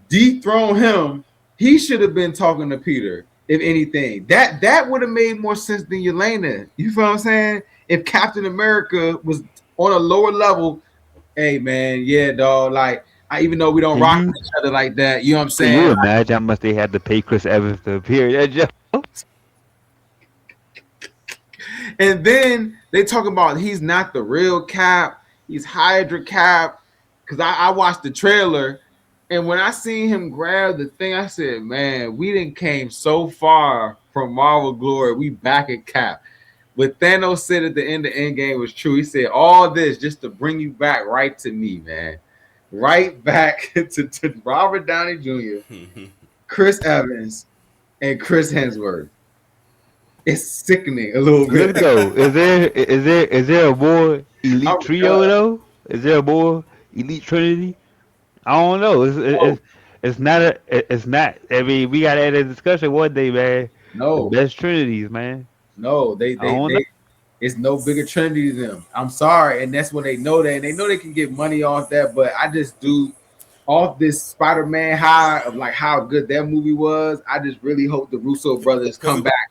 Speaker 1: Dethrone him. He should have been talking to Peter. If anything, that would have made more sense than Yelena. You feel what I'm saying? If Captain America was on a lower level, hey man, yeah, dog. Like even though we don't
Speaker 3: Can
Speaker 1: rock
Speaker 3: you
Speaker 1: with each other like that, you know what I'm
Speaker 3: can
Speaker 1: saying?
Speaker 3: you imagine how much they had to pay Chris Evans to appear that job?
Speaker 1: And then they talk about he's not the real Cap. He's Hydra Cap. Cause I watched the trailer, and when I seen him grab the thing, I said, "Man, we didn't came so far from Marvel glory. We back at Cap." What Thanos said at the end of Endgame was true. He said all this just to bring you back right to me, man, right back to Robert Downey Jr., Chris Evans, and Chris Hemsworth. It's sickening a little bit.
Speaker 3: Look though, is there a more elite
Speaker 1: I'm
Speaker 3: trio
Speaker 1: done.
Speaker 3: though? Is there a more elite trinity? I don't know.
Speaker 1: No,
Speaker 3: It's not it's not. I mean, we gotta have a discussion one day, man. The
Speaker 1: no,
Speaker 3: best trinities, man.
Speaker 1: no.
Speaker 3: I don't know.
Speaker 1: It's no bigger trendy than them. I'm sorry, and that's when they know that, and they know they can get money off that. But I just do off this Spider-Man high of like how good that movie was. I just really hope the Russo brothers
Speaker 2: Because
Speaker 1: come back,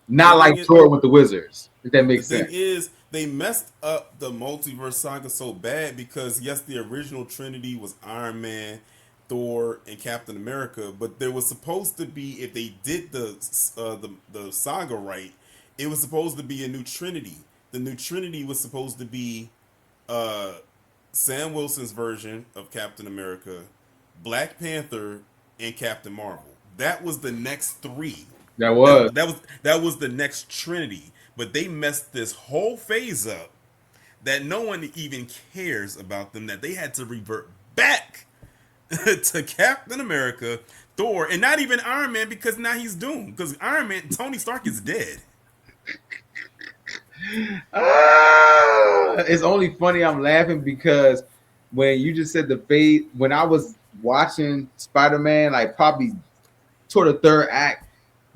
Speaker 2: the
Speaker 1: not
Speaker 2: thing
Speaker 1: like
Speaker 2: is,
Speaker 1: Jordan with the Wizards. If that
Speaker 2: the
Speaker 1: makes
Speaker 2: thing
Speaker 1: sense.
Speaker 2: is, they messed up the multiverse saga so bad because yes, the original Trinity was Iron Man, Thor, and Captain America, but there was supposed to be if they did the saga right, it was supposed to be a new Trinity. The new Trinity was supposed to be uh, Sam Wilson's version of Captain America, Black Panther, and Captain Marvel. That was the next three.
Speaker 1: That was
Speaker 2: That was the next Trinity. But they messed this whole phase up that no one even cares about them. That they had to revert back to Captain America, Thor, and not even Iron Man because now he's doomed. Because Iron Man, Tony Stark is dead.
Speaker 1: it's only funny. I'm laughing because when you just said the fate, when I was watching Spider-Man, like probably toward the third act,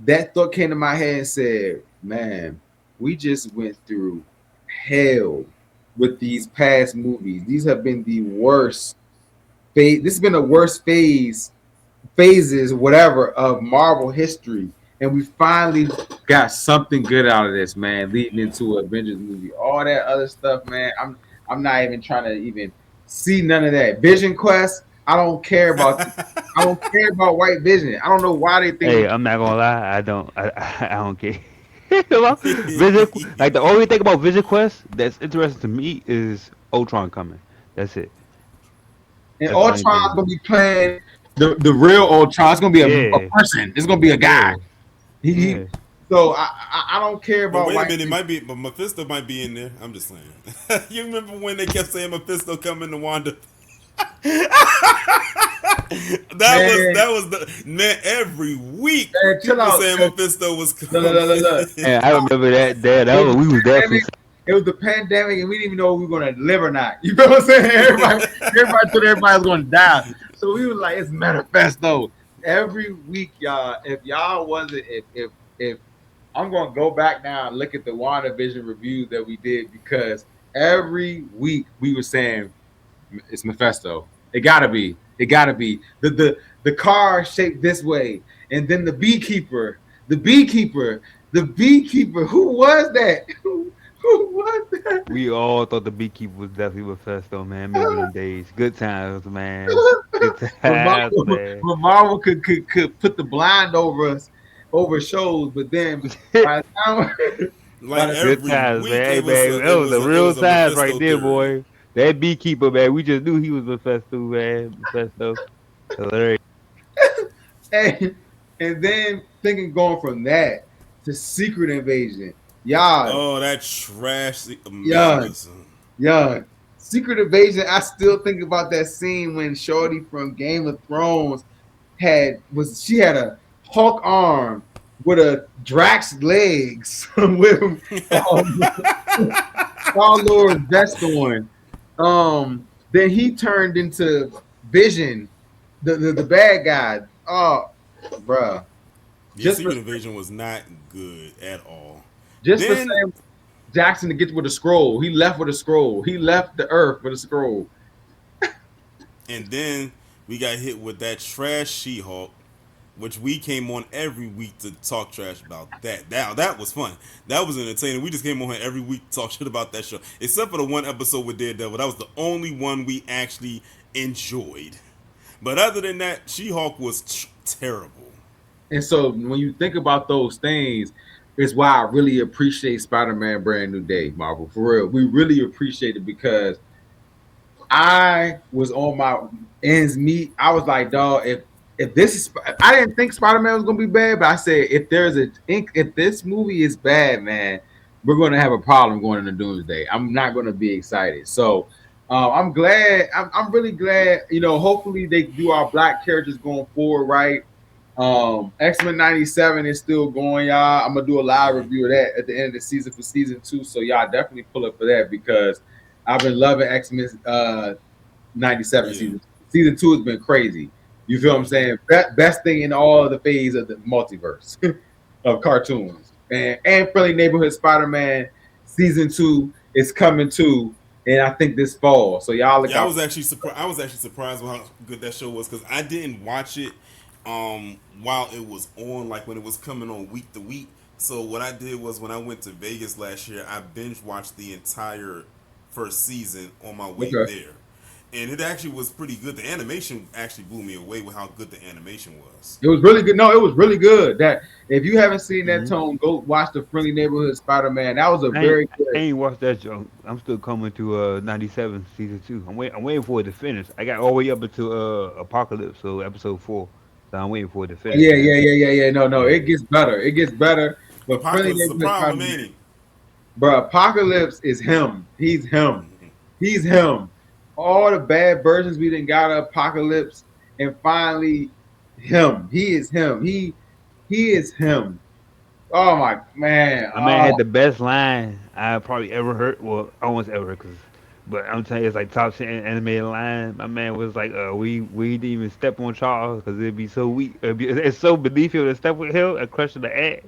Speaker 1: that thought came to my head and said, "Man, we just went through hell with these past movies. These have been the worst phase. This has been the worst phases, whatever, of Marvel history. And we finally got something good out of this, man, leading into an Avengers movie. All that other stuff, man, I'm not even trying to even see none of that. Vision Quest, I don't care about. I don't care about White Vision. I don't know why they think we
Speaker 3: Hey, I'm not gonna lie. I don't care. Vision, like the only thing about Vision Quest that's interesting to me is Ultron coming. That's it.
Speaker 1: and
Speaker 3: That's the only
Speaker 1: Ultron's
Speaker 3: thing.
Speaker 1: gonna be playing the real Ultron. It's gonna be a
Speaker 3: Yeah,
Speaker 1: person. It's gonna be a guy.
Speaker 3: yeah,
Speaker 1: He
Speaker 3: yeah.
Speaker 1: so I don't care
Speaker 2: But
Speaker 1: about
Speaker 2: wait a
Speaker 1: White
Speaker 2: minute, it
Speaker 1: Vision.
Speaker 2: might be, but Mephisto might be in there. I'm just saying. You remember when they kept saying Mephisto coming to Wanda?
Speaker 1: Man,
Speaker 2: that was the man. Every week,
Speaker 1: man, chill
Speaker 2: people
Speaker 1: out.
Speaker 2: saying Mephisto was
Speaker 1: Look, look, look,
Speaker 2: coming.
Speaker 1: look, look.
Speaker 3: And I remember that.
Speaker 1: It was
Speaker 3: We
Speaker 1: the
Speaker 3: was definitely.
Speaker 1: pandemic. It was the pandemic, and we didn't even know if we were gonna live or not. You know what I'm saying? Everybody thought everybody was gonna die. So we was like, it's manifesto. Every week, y'all. If y'all wasn't, if I'm gonna go back now and look at the WandaVision reviews that we did because every week we were saying it's Mephisto. It gotta be. It gotta be. The car shaped this way, and then the beekeeper, the beekeeper, the beekeeper. Who was that? Who was that?
Speaker 3: We all thought the beekeeper was definitely with Festo, man. Remember them days? Good times, man. Good times, man.
Speaker 1: When Marvel could put the blind over us, over shows, but then by the time, by
Speaker 2: Like
Speaker 1: the
Speaker 3: Good
Speaker 2: every
Speaker 3: times, man.
Speaker 2: week,
Speaker 3: Hey, man, that was the
Speaker 2: it
Speaker 3: real
Speaker 2: was a
Speaker 3: times right
Speaker 2: Mephisto
Speaker 3: there,
Speaker 2: theory.
Speaker 3: boy. That beekeeper, man. We just knew he was with Festo, man. Festo. Hilarious.
Speaker 1: and then thinking going from that to Secret Invasion. Yeah,
Speaker 2: Oh, that trash. Man,
Speaker 1: yeah,
Speaker 2: listen.
Speaker 1: yeah. Secret Invasion. I still think about that scene when Shorty from Game of Thrones she had a Hulk arm with a Drax legs with Star Lord vest on. Then he turned into Vision, the bad guy. Oh, bruh.
Speaker 2: Yeah,
Speaker 1: Just for
Speaker 2: Secret Invasion was not good at all.
Speaker 1: just for
Speaker 2: Then
Speaker 1: saying Jackson to get with a scroll. He left with a scroll. He left the Earth with a scroll.
Speaker 2: and then we got hit with that trash She-Hulk, which we came on every week to talk trash about that. Now that was fun. That was entertaining. We just came on here every week to talk shit about that show. Except for the one episode with Daredevil. That was the only one we actually enjoyed. But other than that, She-Hulk was terrible.
Speaker 1: And so when you think about those things, it's why I really appreciate Spider-Man Brand New Day, Marvel. For real. We really appreciate it because I was on my ends meet. I was like, dog, if this is, I didn't think Spider Man was gonna be bad, but I said if this movie is bad, man, we're gonna have a problem going into Doomsday. I'm not gonna be excited. So I'm glad. I'm really glad. You know, hopefully they do our black characters going forward, right? X-Men 97 is still going, y'all. I'm gonna do a live
Speaker 2: Mm-hmm.
Speaker 1: review of that at the end of the season for season 2. So y'all definitely pull up for that because I've been loving X-Men 97
Speaker 2: Yeah.
Speaker 1: season. Season 2 has been crazy. You feel what I'm
Speaker 2: Mm-hmm.
Speaker 1: saying? Best thing in all of the phase of the multiverse of cartoons. And Friendly Neighborhood Spider-Man season 2 is coming too, and I think this fall. So y'all look
Speaker 2: Yeah, I
Speaker 1: out.
Speaker 2: was actually surprised. I was actually surprised with how good that show was because I didn't watch it while it was on, like when it was coming on week to week. So what I did was when I went to Vegas last year, I binge watched the entire first season on my way
Speaker 1: Okay.
Speaker 2: there, and it actually was pretty good. The animation actually blew me away with how good the animation was.
Speaker 1: It was really good. No, it was really good. That if you haven't seen that
Speaker 3: Mm-hmm.
Speaker 1: tone, go watch the Friendly Neighborhood Spider-Man. That was a very
Speaker 3: I
Speaker 1: good.
Speaker 3: ain't watched that show. I'm still coming to 97 season 2. I'm waiting for it to finish. I got all the way up until Apocalypse, so episode 4. So I'm waiting for it to finish,
Speaker 1: Yeah,
Speaker 3: man.
Speaker 1: yeah, yeah, yeah, yeah. No, no,
Speaker 3: Yeah.
Speaker 1: it gets better. It gets better. But Friendly
Speaker 2: Apocalypse is the
Speaker 1: Neighborhood
Speaker 2: problem,
Speaker 1: Spider-Man,
Speaker 2: ain't he?
Speaker 1: bro, Apocalypse is him. He's him. He's him. All the bad versions we didn't got of Apocalypse, and finally him. He is him. He is him. Oh my man.
Speaker 3: My man had
Speaker 1: Oh,
Speaker 3: the best line I probably ever heard. Well, almost ever heard, but I'm telling you, it's like top 10 animated line. My man was like, we didn't even step on Charles because it'd be so weak. It's so beneath him to step with him and crushing the ant.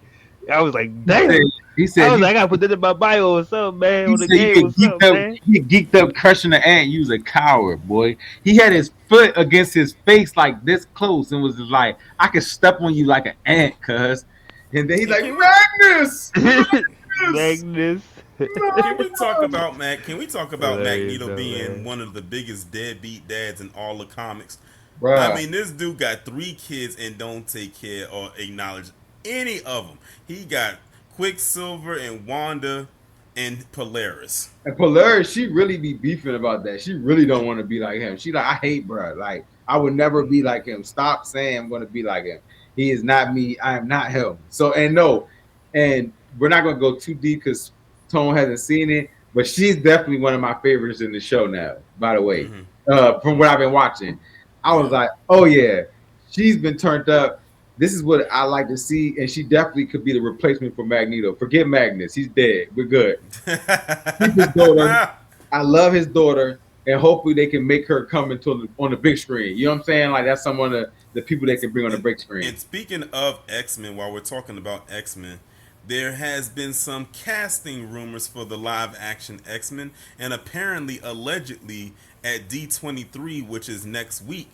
Speaker 3: I was like,
Speaker 1: he said.
Speaker 3: damn.
Speaker 1: He
Speaker 3: I
Speaker 1: said.
Speaker 3: was like, I gotta put that in my bio or something, man.
Speaker 1: He
Speaker 3: On the
Speaker 1: said you
Speaker 3: game or
Speaker 1: get geeked
Speaker 3: something,
Speaker 1: up.
Speaker 3: man.
Speaker 1: You get geeked up crushing the ant. You was a coward, boy. He had his foot against his face like this close and was just like, I could step on you like an ant, cuz. And then he's
Speaker 2: And
Speaker 1: like,
Speaker 2: can we
Speaker 1: Magnus, Magnus,
Speaker 3: Magnus.
Speaker 2: can we talk
Speaker 1: no.
Speaker 2: about Mac? Can we talk about
Speaker 3: Hilarious
Speaker 2: Magneto
Speaker 3: though,
Speaker 2: being
Speaker 3: man.
Speaker 2: one of the biggest deadbeat dads in all the comics? I
Speaker 1: Bruh.
Speaker 2: mean, this dude got 3 kids and don't take care or acknowledge any of them. He got Quicksilver and Wanda and Polaris.
Speaker 1: And Polaris, she really be beefing about that. She really don't want to be like him. She like, I hate bruh. Like, I would never be like him. Stop saying I'm gonna be like him. He is not me. I am not him. So and no, and we're not gonna go too deep because Tone hasn't seen it, but she's definitely one of my favorites in the show now. By the way,
Speaker 2: Mm-hmm.
Speaker 1: from what I've been watching, I was
Speaker 2: Yeah.
Speaker 1: like, oh yeah, she's been turned up. This is what I like to see, and she definitely could be the replacement for Magneto. Forget Magnus, he's dead. We're good. Keep his daughter. I love his daughter, and hopefully they can make her come on the big screen. You know what I'm saying? Like that's some of the people they can bring on the
Speaker 2: and,
Speaker 1: big screen.
Speaker 2: and speaking of X-Men, while we're talking about X-Men, there has been some casting rumors for the live action X-Men, and apparently, allegedly, at D23, which is next week,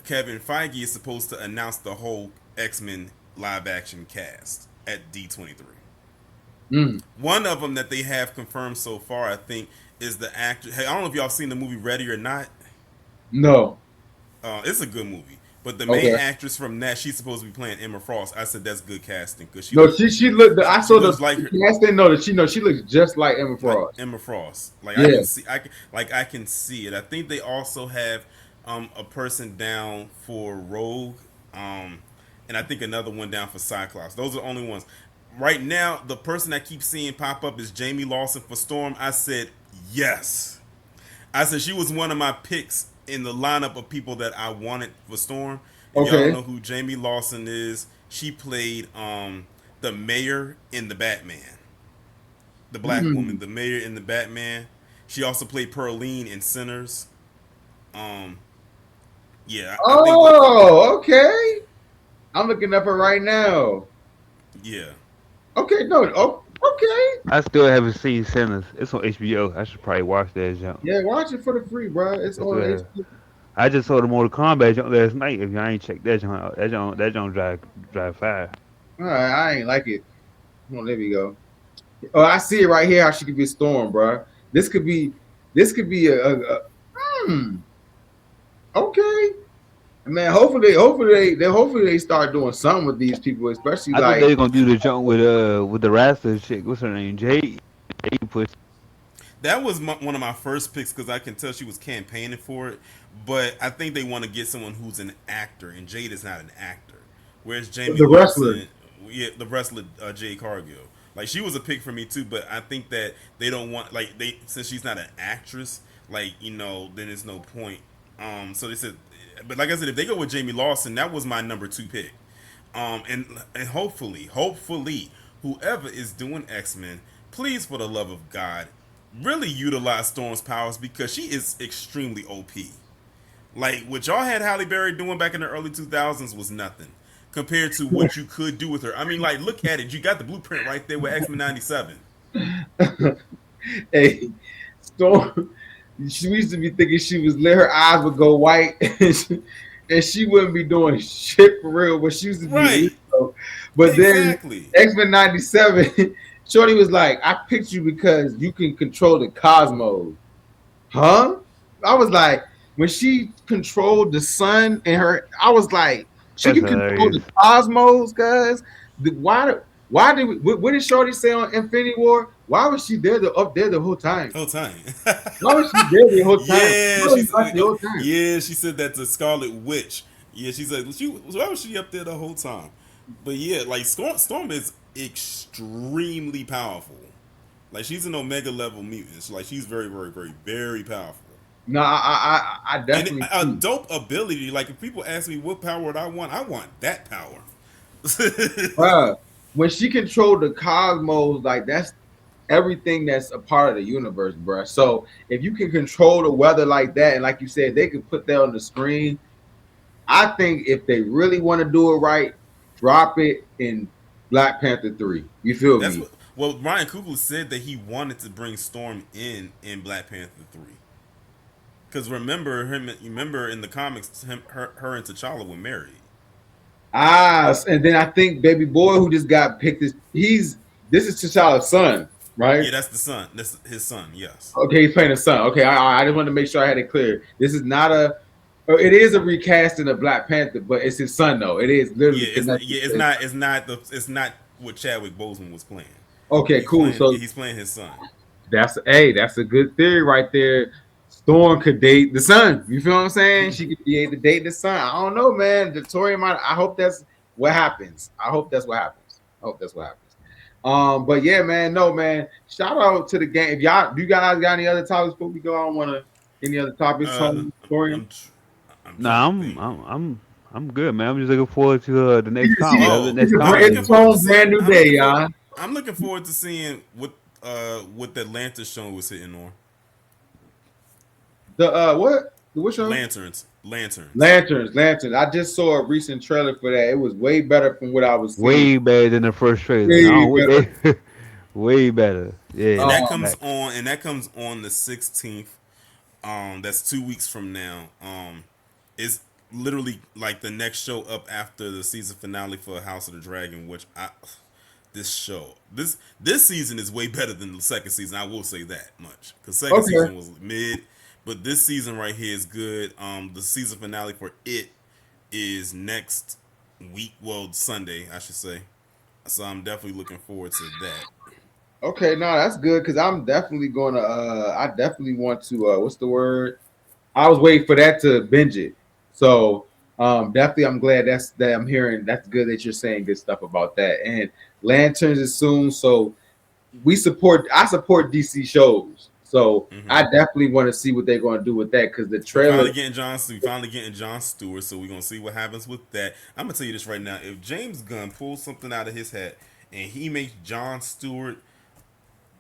Speaker 2: Kevin Feige is supposed to announce the whole X-Men live action cast at D23.
Speaker 1: Mm,
Speaker 2: One of them that they have confirmed so far, I think, is the actor. Hey, I don't know if y'all seen the movie Ready or Not.
Speaker 1: no.
Speaker 2: It's a good movie. But the main
Speaker 1: Okay.
Speaker 2: actress from that, she's supposed to be playing Emma Frost. I said that's good casting because
Speaker 1: No, she looked. I
Speaker 2: she
Speaker 1: saw the
Speaker 2: looks like her,
Speaker 1: casting. No, that she looks just like Emma
Speaker 2: like
Speaker 1: Frost.
Speaker 2: Emma Frost. Like I
Speaker 1: Yeah.
Speaker 2: can see, I can see it. I think they also have a person down for Rogue, and I think another one down for Cyclops. Those are the only ones. right now, the person I keep seeing pop up is Jamie Lawson for Storm. I said yes. I said she was one of my picks in the lineup of people that I wanted for Storm. If y'all don't
Speaker 1: Okay.
Speaker 2: know who Jamie Lawson is, she played the mayor in the Batman, the black woman,
Speaker 1: Hmm.
Speaker 2: the mayor in the Batman. She also played Pearline in Sinners. Um, yeah, I think that.
Speaker 1: Oh, okay. I'm looking up her right now.
Speaker 2: Yeah,
Speaker 1: Okay, no, oh, okay.
Speaker 3: I still haven't seen Sinners. It's on HBO. I should probably watch that jump.
Speaker 1: Yeah, watch it for the free, bro. It's
Speaker 3: I still
Speaker 1: on
Speaker 3: have.
Speaker 1: HBO.
Speaker 3: I just saw the Mortal Kombat jump last night. If y'all ain't checked that jump out, that jump drive fire.
Speaker 1: All right, I ain't like it. Come on, there we go. Oh, I see it right here. How she could be a storm, bro. This could be, this could be hmm. Okay, man. Hopefully they start doing something with these people, especially
Speaker 3: I thought they
Speaker 1: like
Speaker 3: were gonna do the jump with the Rasta chick. What's her name? Jade. Jade push.
Speaker 2: that was one of my first picks because I can tell she was campaigning for it. But I think they want to get someone who's an actor, and Jade is not an actor. Whereas Jamie
Speaker 1: the wrestler.
Speaker 2: Lawson, yeah, the wrestler Jade Cargill, like she was a pick for me too. But I think that they don't want like they since she's not an actress, like then there's no point. So they said, but like I said, if they go with Jamie Lawson, that was my number two pick. And hopefully, whoever is doing X Men, please for the love of God, really utilize Storm's powers because she is extremely OP. Like what y'all had Halle Berry doing back in the early 2000s was nothing compared to what you could do with her. I mean, like look at it. You got the blueprint right there with X Men '97.
Speaker 1: Hey, storm. She used to be thinking she was lit. Her eyes would go white, and she wouldn't be doing shit for real. But she used to be lit.
Speaker 2: Right.
Speaker 1: Though. But then
Speaker 2: Exactly.
Speaker 1: X-Men '97, Shorty was like, "I picked you because you can control the cosmos." Huh? I was like, when she controlled the sun and her, I was like, she
Speaker 3: That's
Speaker 1: can control
Speaker 3: hilarious.
Speaker 1: the cosmos, guys. Why did what did Shorty say on Infinity War? Why was she there up there the whole time?
Speaker 2: Whole time.
Speaker 1: Why was she there the whole time?
Speaker 2: Yeah,
Speaker 1: Why was she the whole time?
Speaker 2: she said that to Scarlet Witch. Yeah, she said why was she up there the whole time? But yeah, like Storm is extremely powerful. Like she's an Omega level mutant. So like she's very, very, very, very powerful.
Speaker 1: No, I
Speaker 2: And
Speaker 1: definitely
Speaker 2: a
Speaker 1: see.
Speaker 2: dope ability. Like if people ask me what power would I want that power.
Speaker 1: When she controlled the cosmos, like that's everything that's a part of the universe, bruh. So if you can control the weather like that, and like you said, they could put that on the screen. I think if they really want to do it right, drop it in Black Panther 3. You feel
Speaker 2: That's
Speaker 1: me?
Speaker 2: what. Well, Ryan Coogler said that he wanted to bring Storm in Black Panther 3. Because remember in the comics, her and T'Challa were married.
Speaker 1: And then I think Baby Boy who just got picked this is T'Challa's son, right?
Speaker 2: Yeah, that's the son. That's his son. Yes.
Speaker 1: Okay, he's playing the son. Okay, I just wanted to make sure I had it clear. This is not it is a recasting of Black Panther, but it's his son though. It is literally connected.
Speaker 2: It's not what Chadwick Boseman was playing.
Speaker 1: Okay, cool. So
Speaker 2: He's playing his son.
Speaker 1: that's a good theory right there. Storm could date the sun. You feel what I'm saying? She could be able to date the sun. I don't know, man. Victoria might. I hope that's what happens. I hope that's what happens. I hope that's what happens. But yeah, man. No, man. Shout out to the game. If y'all, do you guys got any other topics before we go? I don't want to any other topics.
Speaker 2: Uh,
Speaker 1: Victoria.
Speaker 2: I'm trying
Speaker 3: Nah,
Speaker 2: to
Speaker 3: I'm
Speaker 2: think.
Speaker 3: I'm I'm I'm good, man. I'm just looking forward to the next comic.
Speaker 1: See,
Speaker 3: The
Speaker 2: Oh,
Speaker 3: next
Speaker 2: I'm
Speaker 3: comic.
Speaker 2: looking
Speaker 1: it's
Speaker 2: forward to
Speaker 1: home
Speaker 2: seeing.
Speaker 1: brand new day, y'all.
Speaker 2: I'm looking forward to seeing what the Atlanta show was hitting on.
Speaker 1: The what? The what show?
Speaker 2: Lanterns.
Speaker 1: Lanterns. I just saw a recent trailer for that. It was way better from what I was seeing.
Speaker 3: Way better than the first trailer. I
Speaker 1: Way
Speaker 3: don't what
Speaker 1: better.
Speaker 3: they way better. Yeah.
Speaker 2: And
Speaker 1: Um,
Speaker 2: that comes on the 16th. That's 2 weeks from now. It's literally like the next show up after the season finale for House of the Dragon, which this season is way better than the second season. I will say that much because second
Speaker 1: okay.
Speaker 2: season was mid, but this season right here is good. The season finale for it is next week. Well, Sunday, I should say. So I'm definitely looking forward to that.
Speaker 1: Okay, no, that's good because I'm definitely gonna I definitely want to what's the word? I was waiting for that to binge it. So definitely I'm glad that I'm hearing that's good that you're saying good stuff about that. And Lanterns is soon, so I support DC shows. So
Speaker 2: Mm-hmm.
Speaker 1: I definitely want to see what they're going to do with that because the
Speaker 2: We
Speaker 1: trailer.
Speaker 2: finally getting John Stewart, so we're gonna see what happens with that. I'm gonna tell you this right now: if James Gunn pulls something out of his hat and he makes John Stewart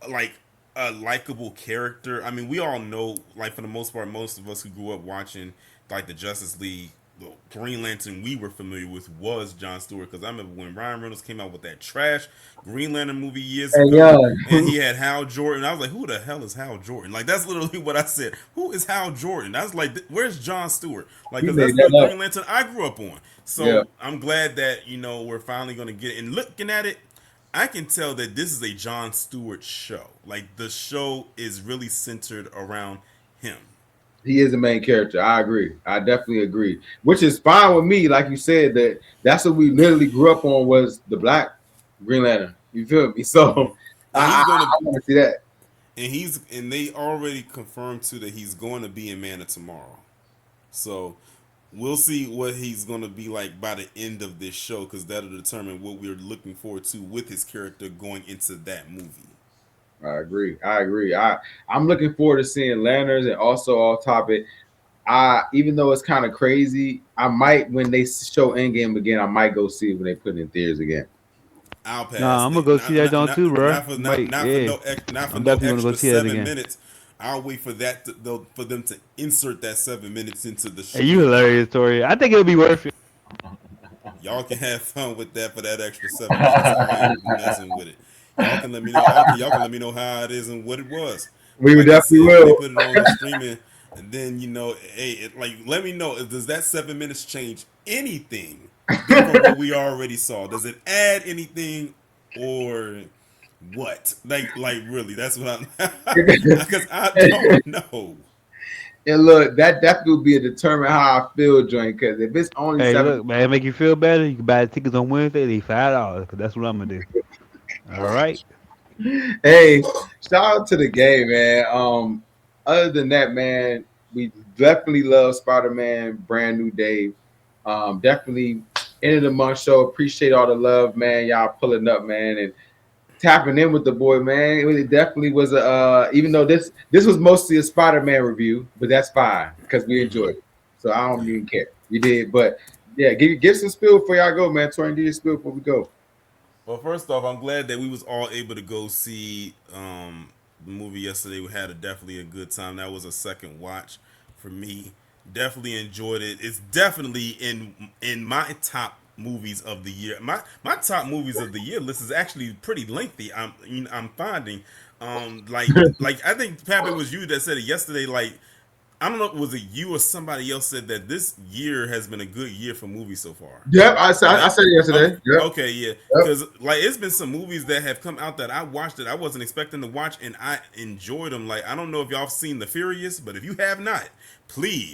Speaker 2: like a likable character, I mean, we all know, like for the most part, most of us who grew up watching like the Justice League, the Green Lantern we were familiar with was John Stewart. Because I remember when Ryan Reynolds came out with that trash Green Lantern movie years
Speaker 1: And
Speaker 2: ago,
Speaker 1: yeah,
Speaker 2: and he had Hal Jordan. I was like, who the hell is Hal Jordan? Like that's literally what I said. Who is Hal Jordan? I was like, where's John Stewart? Like,
Speaker 1: he
Speaker 2: because
Speaker 1: made
Speaker 2: that's the
Speaker 1: that up.
Speaker 2: Green Lantern I grew up on.
Speaker 1: Yeah,
Speaker 2: So I'm glad that we're finally gonna get it. And looking at it, I can tell that this is a John Stewart show. Like the show is really centered around him.
Speaker 1: he is the main character. I agree. I definitely agree. Which is fine with me. Like you said, that's what we literally grew up on was the black Green Lantern. You feel me?
Speaker 2: Hmm.
Speaker 1: So I,
Speaker 2: And
Speaker 1: I,
Speaker 2: he's gonna
Speaker 1: I want to see that.
Speaker 2: and they already confirmed too that he's going to be in Man of Tomorrow. So we'll see what he's going to be like by the end of this show, because that'll determine what we're looking forward to with his character going into that movie.
Speaker 1: I agree. I agree. I'm looking forward to seeing Lanterns and also off topic. I even though it's kind of crazy, I might when they show Endgame again, I might go see it when they put it in theaters again.
Speaker 2: I'll
Speaker 3: Nah,
Speaker 2: pass.
Speaker 3: I'm gonna go see that John too, bro.
Speaker 2: Not for
Speaker 3: Yeah,
Speaker 2: not for
Speaker 3: I'm
Speaker 2: no
Speaker 3: definitely gonna go
Speaker 2: extra
Speaker 3: see that
Speaker 2: seven
Speaker 3: again.
Speaker 2: minutes. I'll wait for for them to insert that 7 minutes into the
Speaker 3: Hey, you
Speaker 2: stream.
Speaker 3: hilarious, Tori. I think it'll be worth it.
Speaker 2: Y'all can have fun with that for that extra 7 minutes. I ain't messing with it. Y'all can let me know. Y'all can let me know how it is and what it was.
Speaker 1: We
Speaker 2: Like I
Speaker 1: definitely
Speaker 2: said, when they
Speaker 1: will.
Speaker 2: put it on the streaming, and then hey, like let me know. Does that 7 minutes change anything from what we already saw? Does it add anything or what? Like really? That's what I'm. Because I don't know.
Speaker 1: And look, that definitely will be a determine how I feel, joint. Because if it's only
Speaker 3: Hey,
Speaker 1: seven,
Speaker 3: look, man, make you feel better. You can buy the tickets on Wednesday. They $5. Cause that's what I'm gonna do. All right.
Speaker 1: hey, shout out to the game, man. Other than that, man, we definitely love Spider Man, brand new day. Definitely end of the month show. Appreciate all the love, man. Y'all pulling up, man, and tapping in with the boy, man. It definitely was a even though this was mostly a Spider-Man review, but that's fine because we
Speaker 2: Mm-hmm.
Speaker 1: enjoyed it. So I don't
Speaker 2: Yeah.
Speaker 1: even care. We did, but yeah, give some spill before y'all go, man. Tori, do your spill before we go.
Speaker 2: Well, first off, I'm glad that we was all able to go see the movie yesterday. We had definitely a good time. That was a second watch for me. Definitely enjoyed it. It's definitely in my top movies of the year. My top movies of the year list is actually pretty lengthy. I'm finding like I think Pappy was you that said it yesterday. Like I don't know, was it you or somebody else said that this year has been a good year for movies so far?
Speaker 1: Yep, I
Speaker 2: Right?
Speaker 1: said it
Speaker 2: Okay,
Speaker 1: yesterday. Yep,
Speaker 2: okay, yeah.
Speaker 1: yep.
Speaker 2: Because like it's been some movies that have come out that I watched that I wasn't expecting to watch, and I enjoyed them. Like I don't know if y'all seen The Furious, but if you have not,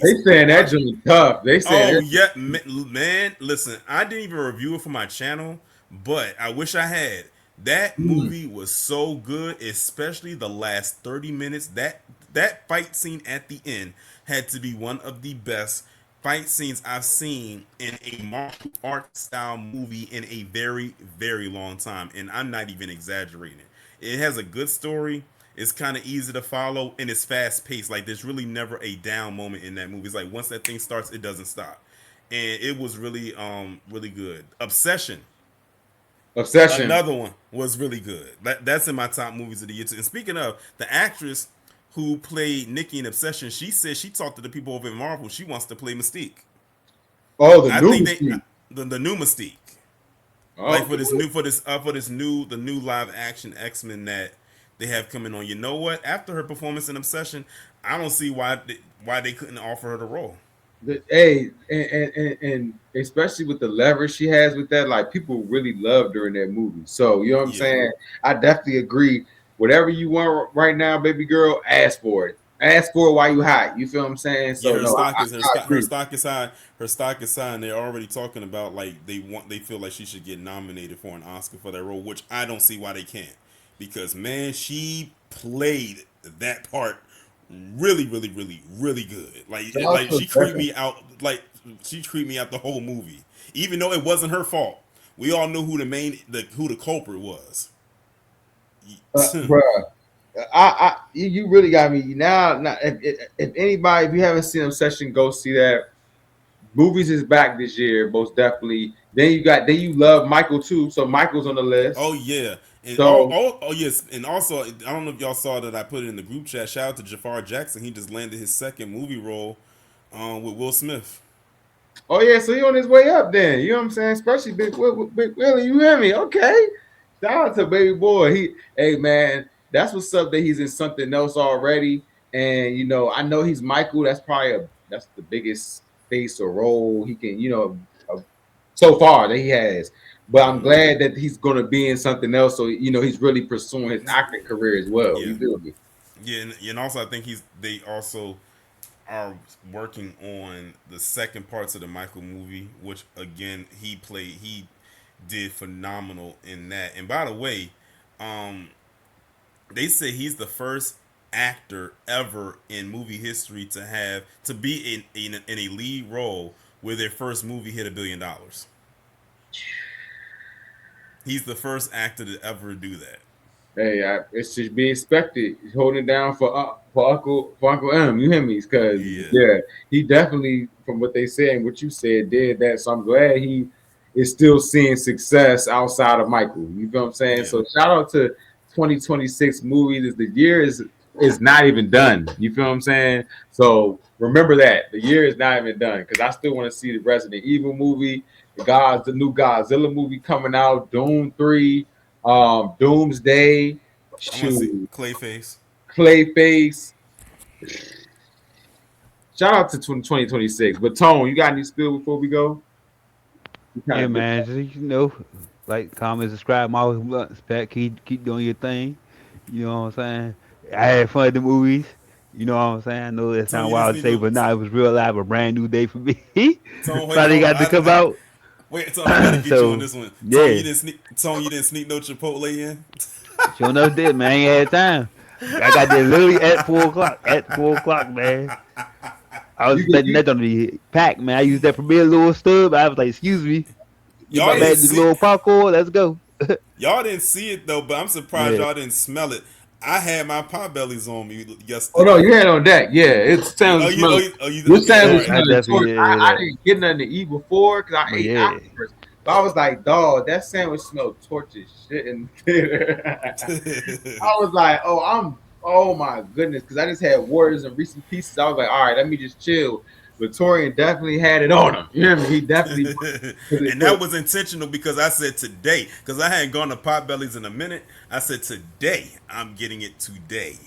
Speaker 1: They
Speaker 2: please
Speaker 1: saying that
Speaker 2: watch.
Speaker 1: joint tough. They saying
Speaker 2: Oh
Speaker 1: that.
Speaker 2: yeah, man. Listen, I didn't even review it for my channel, but I wish I had. That
Speaker 1: Mm.
Speaker 2: movie was so good, especially the last 30 minutes. That fight scene at the end had to be one of the best fight scenes I've seen in a martial art style movie in a very, very long time. And I'm not even exaggerating. It has a good story. It's kind of easy to follow and it's fast paced. Like there's really never a down moment in that movie. It's like once that thing starts, it doesn't stop. And it was really really good. Obsession,
Speaker 1: Obsession.
Speaker 2: another one, was really good. That's in my top movies of the year too. And speaking of, the actress who played Nikki in Obsession, she said she talked to the people over at Marvel. She wants to play Mystique.
Speaker 1: Oh, the
Speaker 2: I
Speaker 1: new
Speaker 2: think they
Speaker 1: machine.
Speaker 2: the new Mystique, like
Speaker 1: Okay.
Speaker 2: for this new the new live action X-Men that they have coming on. You know what? After her performance in Obsession, I don't see why they couldn't offer her the role.
Speaker 1: Hey, and especially with the leverage she has with that, like people really loved her in that movie. So you know what I'm
Speaker 2: Yeah.
Speaker 1: saying? I definitely agree. Whatever you want right now, baby girl, ask for it. Ask for it while you hot. You feel what I'm saying?
Speaker 2: Yeah,
Speaker 1: So no, I
Speaker 2: her
Speaker 1: agree.
Speaker 2: stock is high. Her stock is high, and they're already talking about like they feel like she should get nominated for an Oscar for that role, which I don't see why they can't. Because man, she played that part really, really, really, really good.
Speaker 1: Shout out
Speaker 2: Like
Speaker 1: to
Speaker 2: she creeped
Speaker 1: Obsession.
Speaker 2: me out. Like she creeped me out the whole movie, even though it wasn't her fault. We all knew who who the culprit was.
Speaker 1: Bruh. You really got me now. Now, if anybody, if you haven't seen Obsession, go see that. Movies is back this year, most definitely. Then you love Michael too, so Michael's on the list.
Speaker 2: Oh yeah, and
Speaker 1: So
Speaker 2: yes, and also I don't know if y'all saw that I put it in the group chat. Shout out to Jafar Jackson. He just landed his second movie role with Will Smith.
Speaker 1: oh yeah, so he on his way up then. You know what I'm saying? Especially Big Willie, you hear me? Okay. Shout out to baby boy. Hey man, that's what's up that he's in something else already. And I know he's Michael. That's the biggest face or role he can, so far that he has. But I'm
Speaker 2: Hmm.
Speaker 1: glad that he's gonna be in something else. So he's really pursuing his acting career as well.
Speaker 2: Yeah,
Speaker 1: You feel me?
Speaker 2: yeah, and also I think they also are working on the second parts of the Michael movie, which again he did phenomenal in that. And by the way, um, they say he's the first actor ever in movie history to be in a lead role where their first movie hit $1 billion. He's the first actor to ever do that.
Speaker 1: Hey, it's just be expected. He's holding it down for Uncle M. You hear me? Because
Speaker 2: Yeah,
Speaker 1: yeah, he definitely, from what they said and what you said, did that. So I'm glad he is still seeing success outside of Michael. You feel what I'm saying?
Speaker 2: yeah.
Speaker 1: So shout out to 2026 movies. The year is not even done. You feel what I'm saying? So remember that the year is not even done because I still want to see the Resident Evil movie, the new Godzilla movie coming out, Doom 3, Doomsday,
Speaker 2: I want to see
Speaker 1: shoot,
Speaker 2: Clayface.
Speaker 1: Clayface. Shout out to 2026. But Tone, you got any spill before we go? You kind
Speaker 3: Yeah,
Speaker 1: of
Speaker 3: man. Just like, comment, subscribe, my Bluntz, Pat. Keep doing your thing. You know what I'm saying? I had fun at the movies. You know what I'm saying? I know that
Speaker 2: Tone,
Speaker 3: sounds
Speaker 2: you didn't
Speaker 3: wild to
Speaker 2: sneak
Speaker 3: say,
Speaker 2: no.
Speaker 3: but now it was real life, a brand new day for me.
Speaker 2: Tone, wait,
Speaker 3: Finally
Speaker 2: hold on.
Speaker 3: got to come out.
Speaker 2: Wait, Tone, I gotta get you on
Speaker 3: So
Speaker 2: this one. Tone,
Speaker 3: yeah,
Speaker 2: You didn't sneak no Chipotle in.
Speaker 3: sure enough, did man. I ain't had time. I got there literally at 4 o'clock. At 4 o'clock, man. I was
Speaker 1: you can
Speaker 3: expecting that to be packed, man. I used that for me a little stub. I was like, excuse me, get
Speaker 2: Y'all
Speaker 3: my
Speaker 2: didn't
Speaker 3: bag, this
Speaker 2: see.
Speaker 3: little popcorn. Let's go.
Speaker 2: Y'all didn't see it though, but I'm surprised
Speaker 3: Yeah.
Speaker 2: y'all didn't smell it. I had my pot bellies on me
Speaker 1: Oh no,
Speaker 2: yesterday.
Speaker 1: you had on deck. Yeah, it sounds smelling.
Speaker 2: You
Speaker 1: Your
Speaker 2: okay? All
Speaker 1: sounds
Speaker 3: Yeah,
Speaker 2: right.
Speaker 3: I
Speaker 1: smelling
Speaker 3: definitely
Speaker 1: torch.
Speaker 3: did hear
Speaker 1: I
Speaker 3: that.
Speaker 1: didn't get nothing to eat before because I
Speaker 3: But
Speaker 1: ate
Speaker 3: yeah,
Speaker 1: afterwards. But I was like, dog, that sandwich smelled torch as shit in the theater. I was like, oh my goodness, because I just had waters and Reese's Pieces. I was like, all right, let me just chill. But Torian definitely had it on him. You hear me? He definitely
Speaker 2: And that was intentional because I said today, because I hadn't gone to Potbellies in a minute. I said today, I'm getting it today.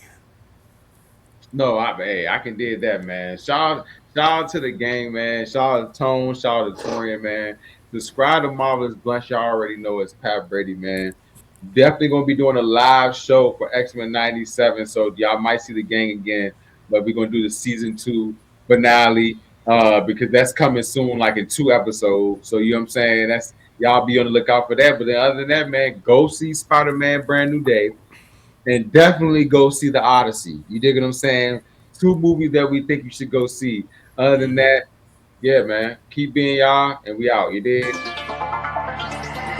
Speaker 1: no, hey, I can did that, man. Shout out to the gang, man. Shout out to Tone, shout out to Torian, man. Subscribe to Marvelous Blunt. Y'all already know it's Pat Brady, man. Definitely gonna be doing a live show for X-Men '97, so y'all might see the gang again. But we're gonna do the season 2 finale because that's coming soon, like in 2 episodes. So you know what I'm saying? That's y'all be on the lookout for that. But then other than that, man, go see Spider-Man: Brand New Day and definitely go see the Odyssey. You dig what I'm saying? 2 movies that we think you should go see. Other than
Speaker 2: Hmm.
Speaker 1: that, yeah, man, keep being y'all, and we out. You dig?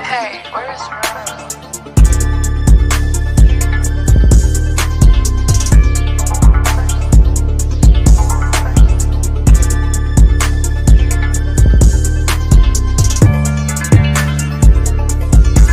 Speaker 4: Hey, where is